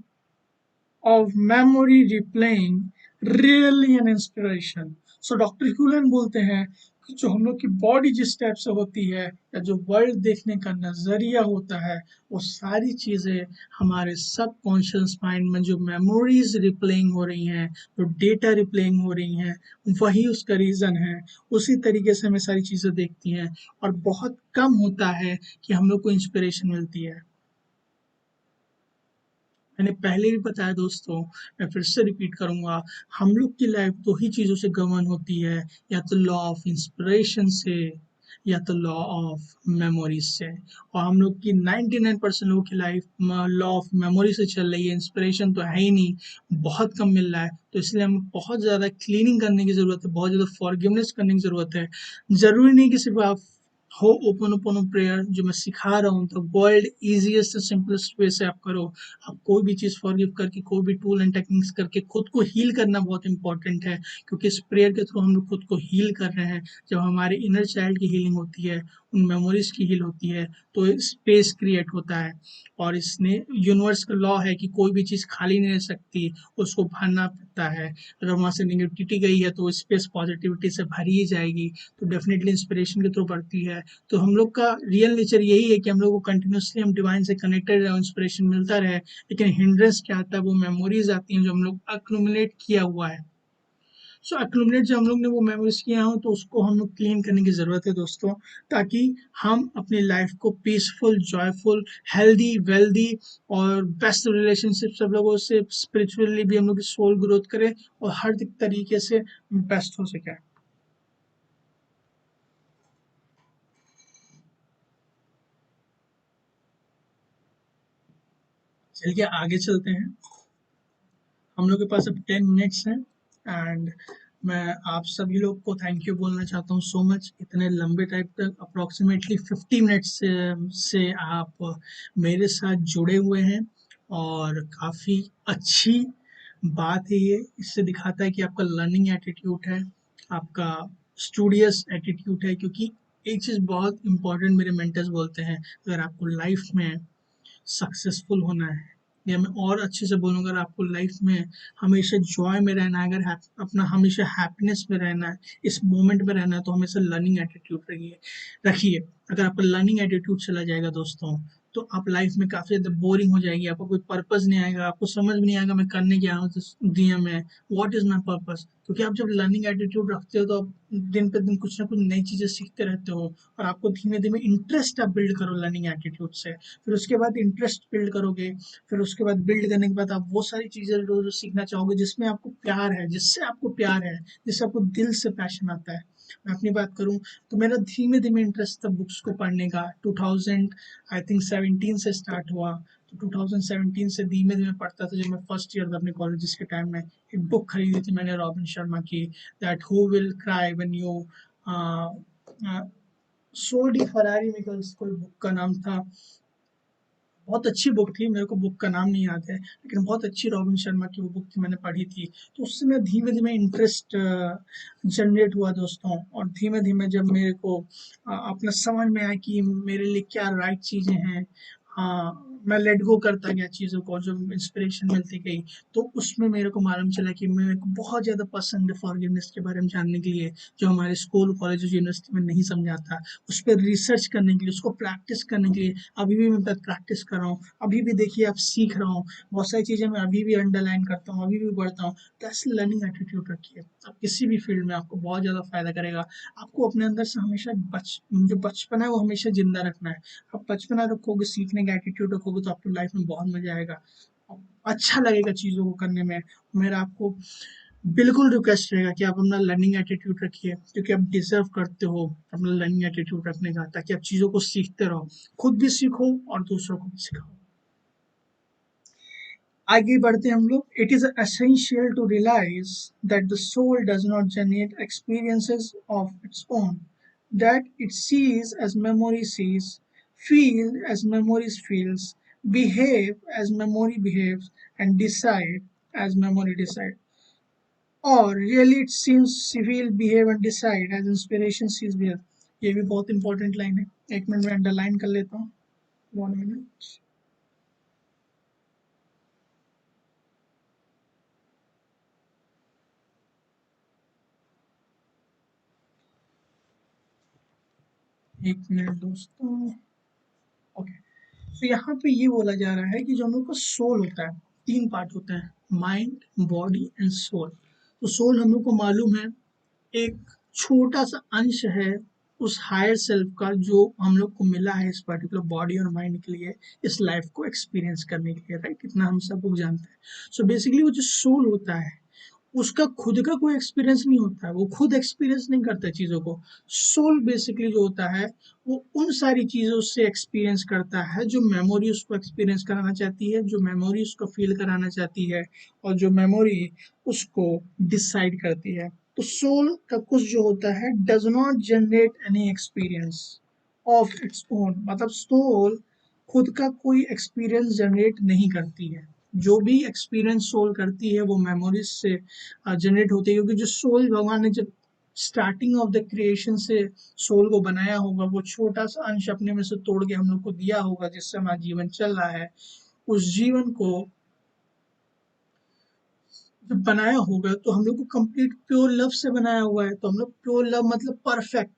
of memory replaying really an inspiration. So doctor Hew Len बोलते हैं कि जो हम लोग की बॉडी जिस टाइप से होती है, या जो वर्ल्ड देखने का नजरिया होता है, वो सारी चीजें हमारे सबकॉन्शियस माइंड में जो मेमोरीज रिप्लेइंग हो रही हैं, जो डेटा रिप्लेइंग हो रही हैं, वही उसका रीजन है। उसी तरीके से हमें सारी चीजें देखती हैं, और बहुत कम होता है कि हम लोग को इंस्पिरेशन मिलती है। मैंने पहले भी बताया दोस्तों, मैं फिर से रिपीट करूंगा, हम लोग की लाइफ दो ही चीज़ों से गवर्न होती है, या तो लॉ ऑफ इंस्पिरेशन से, या तो लॉ ऑफ मेमोरीज से। और हम लोग की 99% लोगों की लाइफ लॉ ऑफ मेमोरी से चल रही है, इंस्पिरेशन तो है ही नहीं, बहुत कम मिल रहा है। तो इसलिए हमें बहुत ज़्यादा क्लीनिंग करने की ज़रूरत है, बहुत ज़्यादा फॉरगिवनेस करने की ज़रूरत है। ज़रूरी नहीं कि सिर्फ आप हो ओपन ओपन प्रेयर जो मैं सिखा रहा हूँ तो वर्ल्ड इजीएस्ट सिंपलेस्ट वे से आप करो। आप कोई भी चीज़ फॉरगिव करके, कोई भी टूल एंड टेक्निक्स करके खुद को हील करना बहुत इंपॉर्टेंट है, क्योंकि इस प्रेयर के थ्रू हम लोग खुद को हील कर रहे हैं। जब हमारे इनर चाइल्ड की हीलिंग होती है, उन मेमोरीज की हील होती है, तो स्पेस क्रिएट होता है। और इसने यूनिवर्स का लॉ है कि कोई भी चीज़ खाली नहीं रह सकती, उसको भरना पड़ता है। अगर वहाँ से नेगेटिविटी गई है तो स्पेस पॉजिटिविटी से भरी ही जाएगी, तो डेफिनेटली इंस्पिरेशन के थ्रू बढ़ती है। तो हम लोग का रियल नेचर यही है कि हम लोग को कंटिन्यूसली हम डिवाइन से कनेक्टेड रहे, इंस्पिरेशन मिलता रहे। लेकिन हिंड्रेंस क्या आता है, वो मेमोरीज आती हैं जो हम लोग अक्यूमुलेट किया हुआ है। सो अक्यूमुलेट जो हम लोग ने वो मेमोरीज किया हो, तो उसको हम लोग क्लीन करने की ज़रूरत है दोस्तों, ताकि हम अपनी लाइफ को पीसफुल, जॉयफुल, हेल्दी, वेल्दी और बेस्ट रिलेशनशिप सब लोगों से, स्पिरिचुअली भी हम लोग की सोल ग्रोथ करें और हर तरीके से बेस्ट हो सके। चलिए आगे चलते हैं। हम लोग के पास अब 10 मिनट्स हैं, एंड मैं आप सभी लोग को थैंक यू बोलना चाहता हूँ सो मच। इतने लंबे टाइम तक अप्रोक्सीमेटली 50 मिनट्स से आप मेरे साथ जुड़े हुए हैं, और काफ़ी अच्छी बात है ये। इससे दिखाता है कि आपका लर्निंग एटीट्यूड है, आपका स्टूडियस एटीट्यूड है। क्योंकि एक चीज़ बहुत इंपॉर्टेंट मेरे मेंटर्स बोलते हैं, अगर आपको लाइफ में सक्सेसफुल होना है, या मैं और अच्छे से बोलूँगा, अगर आपको लाइफ में हमेशा जॉय में रहना है, अगर अपना हमेशा हैप्पीनेस में रहना है, इस मोमेंट में रहना है, तो हमेशा लर्निंग एटीट्यूड रखिए। अगर आपका लर्निंग एटीट्यूड चला जाएगा दोस्तों, तो आप लाइफ में काफ़ी ज़्यादा बोरिंग हो जाएगी, आपको कोई पर्पस नहीं आएगा, आपको समझ में नहीं आएगा मैं करने क्या हूँ इस दुनिया में, व्हाट इज़ माई पर्पस। क्योंकि आप जब लर्निंग एटीट्यूड रखते हो तो आप दिन पे दिन कुछ ना कुछ नई चीज़ें सीखते रहते हो, और आपको धीमे धीमे इंटरेस्ट आप बिल्ड करो लर्निंग एटीट्यूड से। फिर उसके बाद इंटरेस्ट बिल्ड करोगे, फिर उसके बाद बिल्ड करने के बाद आप वो सारी चीज़ें रोज सीखना चाहोगे जिसमें आपको प्यार है, जिससे आपको प्यार है, जिससे आपको दिल से पैशन आता है। मैं अपनी बात करूं तो मेरा धीमे धीमे इंटरेस्ट था बुक्स को पढ़ने का। 2000 आई थिंक 17 से स्टार्ट हुआ। तो 2017 से धीमे धीमे पढ़ता था। जब मैं फर्स्ट ईयर था अपने कॉलेज के टाइम में, एक बुक खरीदी थी मैंने रॉबिन शर्मा की, that who will cry when you सोडी फरारी निकल्स, कोई बुक का नाम था। बहुत अच्छी बुक थी, मेरे को बुक का नाम नहीं याद है, लेकिन बहुत अच्छी रॉबिन शर्मा की वो बुक थी, मैंने पढ़ी थी। तो उससे मैं धीमे धीमे इंटरेस्ट जनरेट हुआ दोस्तों। और धीमे धीमे जब मेरे को अपना समझ में आया कि मेरे लिए क्या राइट चीज़ें हैं, हाँ, मैं लेट गो करता गया चीज़ों को, जो इंस्पिरेशन मिलती गई, तो उसमें मेरे को मालूम चला कि मेरे को बहुत ज़्यादा पसंद है फॉरगिवनेस के बारे में जानने के लिए, जो हमारे स्कूल कॉलेज यूनिवर्सिटी में नहीं समझाता, उस पर रिसर्च करने के लिए, उसको प्रैक्टिस करने के लिए। अभी भी मैं प्रैक्टिस कर रहा हूँ, अभी भी देखिए आप सीख रहा हूँ, बहुत सारी चीज़ें मैं अभी भी अंडरलाइन करता हूँ, अभी भी पढ़ता हूँ। तो ऐसे लर्निंग एटीट्यूड रखिए, आप किसी भी फील्ड में आपको बहुत ज़्यादा फायदा करेगा। आपको अपने अंदर से हमेशा जो बचपन है वो हमेशा जिंदा रखना है। आप बचपना रखोगे, सीखने का एटीट्यूड रखोगे, तो आपको लाइफ में बहुत मजा आएगा, अच्छा लगेगा चीज़ों को करने में। मेरा आपको बिल्कुल रिक्वेस्ट रहेगा कि आप अपना लर्निंग एटीट्यूड रखिए, क्योंकि आप डिजर्व करते हो अपना लर्निंग एटीट्यूड रखने का, ताकि आप चीज़ों को सीखते रहो, खुद भी सीखो और दूसरों को भी सिखाओ। आगे बढ़ते हम लोग। It is essential to realize that the soul does not generate experiences of its own, that it sees as memory sees, feel as memory feels, behave as memory behaves, and decide as memory decides. Or really it seems feel, behave and decide as inspiration sees behave. ये भी बहुत important line है, एक minute में underline कर लेता हूँ। 1 minute। एक मिनट दोस्तों। ओके, तो यहाँ पे ये बोला जा रहा है कि जो हम लोग का सोल होता है, तीन पार्ट होते हैं, माइंड, बॉडी एंड सोल। तो सोल हम लोग को मालूम है, एक छोटा सा अंश है उस हायर सेल्फ का, जो हम लोग को मिला है इस पर्टिकुलर बॉडी और माइंड के लिए, इस लाइफ को एक्सपीरियंस करने के लिए, राइट? इतना हम सब लोग जानते हैं। सो बेसिकली वो जो सोल होता है, उसका खुद का कोई एक्सपीरियंस नहीं होता है, वो खुद एक्सपीरियंस नहीं करता चीज़ों को। सोल बेसिकली जो होता है, वो उन सारी चीज़ों से एक्सपीरियंस करता है जो मेमोरी उसको एक्सपीरियंस कराना चाहती है, जो मेमोरी उसको फील कराना चाहती है, और जो मेमोरी उसको डिसाइड करती है। तो सोल का कुछ जो होता है, does not generate any experience of its own, मतलब सोल खुद का कोई एक्सपीरियंस जनरेट नहीं करती है। जो भी एक्सपीरियंस सोल करती है वो मेमोरीज से जनरेट होती है, क्योंकि जो सोल भगवान ने जब स्टार्टिंग ऑफ द क्रिएशन से सोल को बनाया होगा, वो छोटा सा अंश अपने में से तोड़ के हम लोग को दिया होगा, जिससे हमारा जीवन चल रहा है। उस जीवन को जब बनाया होगा तो हम लोग को कंप्लीट प्योर लव से बनाया हुआ है। तो हम लोग प्योर लव मतलब परफेक्ट,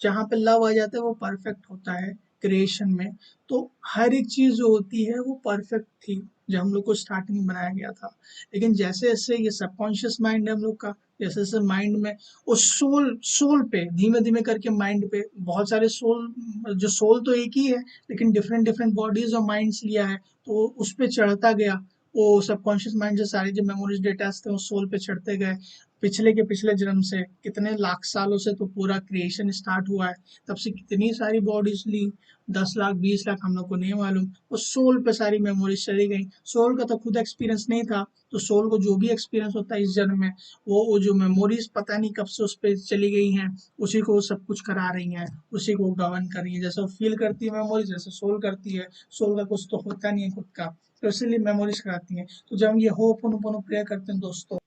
जहाँ पे लव आ जाता है वो परफेक्ट होता है क्रिएशन में। तो हर एक चीज जो होती है वो परफेक्ट थी जब हम लोग को स्टार्टिंग में बनाया गया था। लेकिन जैसे जैसे ये सबकॉन्शियस माइंड है हम लोग का, जैसे जैसे माइंड में वो सोल सोल पे धीमे धीमे करके माइंड पे बहुत सारे सोल, जो सोल तो एक ही है लेकिन डिफरेंट डिफरेंट बॉडीज और माइंड्स लिया है, तो उस पे चढ़ता गया। वो सबकॉन्शियस माइंड से सारी जो मेमोरीज डेटा थे वो सोल पे चढ़ते गए। पिछले के पिछले जन्म से कितने लाख सालों से तो पूरा क्रिएशन स्टार्ट हुआ है, तब से कितनी सारी बॉडीज ली, 10 लाख 20 लाख हम लोग को नहीं मालूम, वो सोल पे सारी मेमोरीज चली गई। सोल का तो खुद एक्सपीरियंस नहीं था, तो सोल को जो भी एक्सपीरियंस होता है इस जन्म में, वो जो मेमोरीज पता नहीं कब से उस पर चली गई हैं, उसी को सब कुछ करा रही हैं, उसी को गवर्न कर रही है। जैसे वो फील करती है मेमोरीज, जैसे सोल करती है। सोल का कुछ तो होता नहीं है खुद का, तो इसीलिए मेमोरीज कराती हैं। तो जब हम ये होपोनोपोनो प्रेयर करते हैं दोस्तों,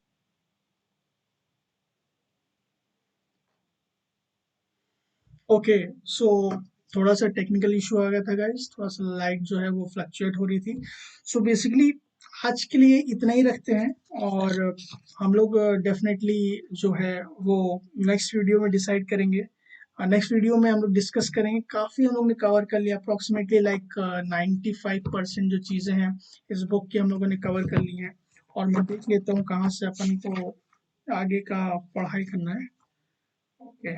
ओके, सो थोड़ा सा टेक्निकल इशू आ गया था गाइस, थोड़ा सा लाइट जो है वो फ्लक्चुएट हो रही थी। सो बेसिकली आज के लिए इतना ही रखते हैं, और हम लोग डेफिनेटली जो है वो नेक्स्ट वीडियो में डिसाइड करेंगे। नेक्स्ट वीडियो में हम लोग डिस्कस करेंगे, काफ़ी हम लोग ने कवर कर लिया, अप्रोक्सीमेटली लाइक 95% जो चीज़ें हैं इस बुक की हम लोगों ने कवर कर ली हैं। और मैं देख लेता हूँ कहाँ से अपन को आगे का पढ़ाई करना है। ओके,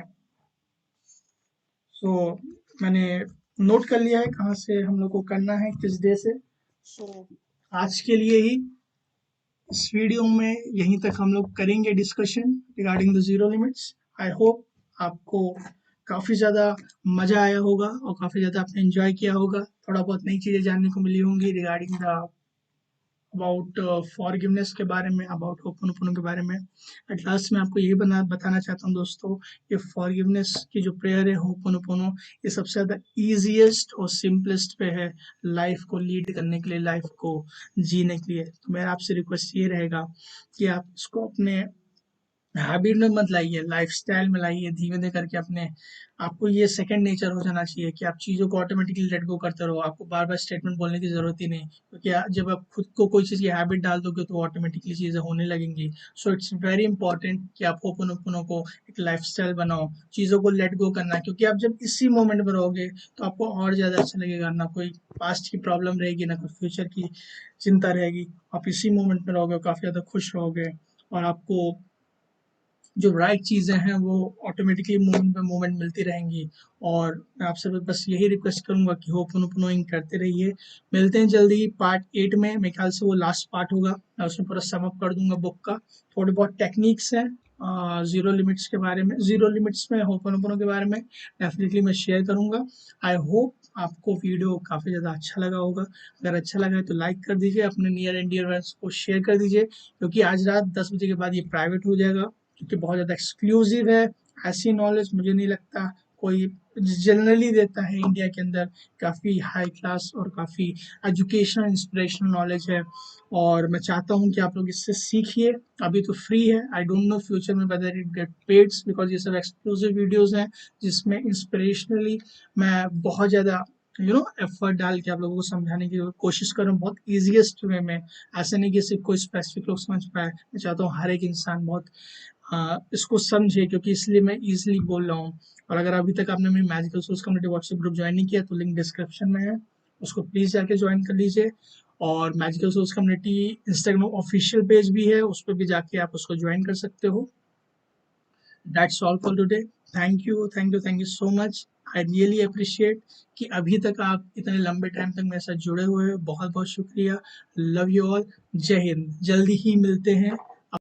सो मैंने नोट कर लिया है कहाँ से हम लोग को करना है, किस डे से। सो आज के लिए ही इस वीडियो में यहीं तक हम लोग करेंगे discussion regarding the zero limits. I hope आपको काफ़ी ज़्यादा मज़ा आया होगा और काफ़ी ज़्यादा आपने एंजॉय किया होगा, थोड़ा बहुत नई चीज़ें जानने को मिली होंगी रिगार्डिंग द अबाउट फॉरगिवनेस के बारे में, अबाउट होपनोपोनो के बारे में। एट लास्ट मैं आपको यही बताना चाहता हूँ दोस्तों, ये फॉरगिवनेस की जो प्रेयर है होपनोपोनो, ये सबसे ज़्यादा ईजिएस्ट और सिंपलेस्ट पे है लाइफ को लीड करने के लिए, लाइफ को जीने के लिए। तो मेरा आपसे रिक्वेस्ट ये रहेगा कि आप इसको अपने हैबिट में मत लाइए, लाइफस्टाइल में लाइए। धीमे धीरे करके अपने आपको ये सेकंड नेचर हो जाना चाहिए कि आप चीज़ों को ऑटोमेटिकली लेट गो करते रहो। आपको बार बार स्टेटमेंट बोलने की ज़रूरत ही नहीं, क्योंकि जब आप खुद को कोई चीज़ की हैबिट डाल दोगे तो ऑटोमेटिकली चीज़ें होने लगेंगी। सो इट्स वेरी इंपॉर्टेंट कि आप होपोनोपोनो को एक लाइफस्टाइल बनाओ, चीज़ों को लेट गो करना, क्योंकि आप जब इसी मोमेंट में रहोगे तो आपको और ज़्यादा अच्छा लगेगा। ना कोई पास्ट की प्रॉब्लम रहेगी, ना कोई फ्यूचर की चिंता रहेगी। आप इसी मोमेंट में रहोगे, काफ़ी ज़्यादा खुश रहोगे, और आपको जो राइट चीज़ें हैं वो ऑटोमेटिकली मोमेंट पे मोमेंट मिलती रहेंगी। और मैं आपसे बस यही रिक्वेस्ट करूंगा कि होपोनोपोनोइंग करते रहिए। मिलते हैं जल्दी पार्ट 8 में, मेरे ख्याल से वो लास्ट पार्ट होगा। मैं उसमें पूरा सम अप कर दूंगा बुक का। थोड़े बहुत टेक्निक्स हैं जीरो लिमिट्स के बारे में, जीरो लिमिट्स में होपोनोपोनो के बारे में डेफिनेटली मैं शेयर करूंगा। आई होप आपको वीडियो काफ़ी ज़्यादा अच्छा लगा होगा। अगर अच्छा लगा है तो लाइक कर दीजिए, अपने नियर एंड डियर फ्रेंड्स को शेयर कर दीजिए, क्योंकि आज रात 10 बजे के बाद ये प्राइवेट हो जाएगा, क्योंकि बहुत ज़्यादा एक्सक्लूसिव है। ऐसी नॉलेज मुझे नहीं लगता कोई जनरली देता है इंडिया के अंदर। काफ़ी हाई क्लास और काफ़ी एजुकेशनल इंस्पिरेशनल नॉलेज है, और मैं चाहता हूँ कि आप लोग इससे सीखिए। अभी तो फ्री है, आई डोंट नो फ्यूचर में whether it get pads, because ये सब एक्सक्लूसिव वीडियोज़ हैं जिसमें इंस्पिरेशनली मैं बहुत ज़्यादा एफर्ट डाल के आप लोगों को समझाने की कोशिश कर रहा हूँ, बहुत ईजीएस्ट वे में। ऐसा नहीं कि सिर्फ कोई स्पेसिफिक लोग समझ पाए, मैं चाहता हूँ हर एक इंसान बहुत इसको समझे, क्योंकि इसलिए मैं इजीली बोल रहा हूँ। और अगर अभी तक आपने मेरी magical source community WhatsApp group join नहीं किया तो लिंक डिस्क्रिप्शन में है, उसको प्लीज़ जाके ज्वाइन कर लीजिए। और magical source community Instagram official page भी है, उस पर भी जाके आप उसको ज्वाइन कर सकते हो। That's all for today. Thank you, thank you, thank you so much. I really appreciate कि अभी तक आप इतने लंबे टाइम तक मेरे साथ जुड़े हुए हो। बहुत बहुत शुक्रिया। Love you all. जय हिंद। जल्दी ही मिलते हैं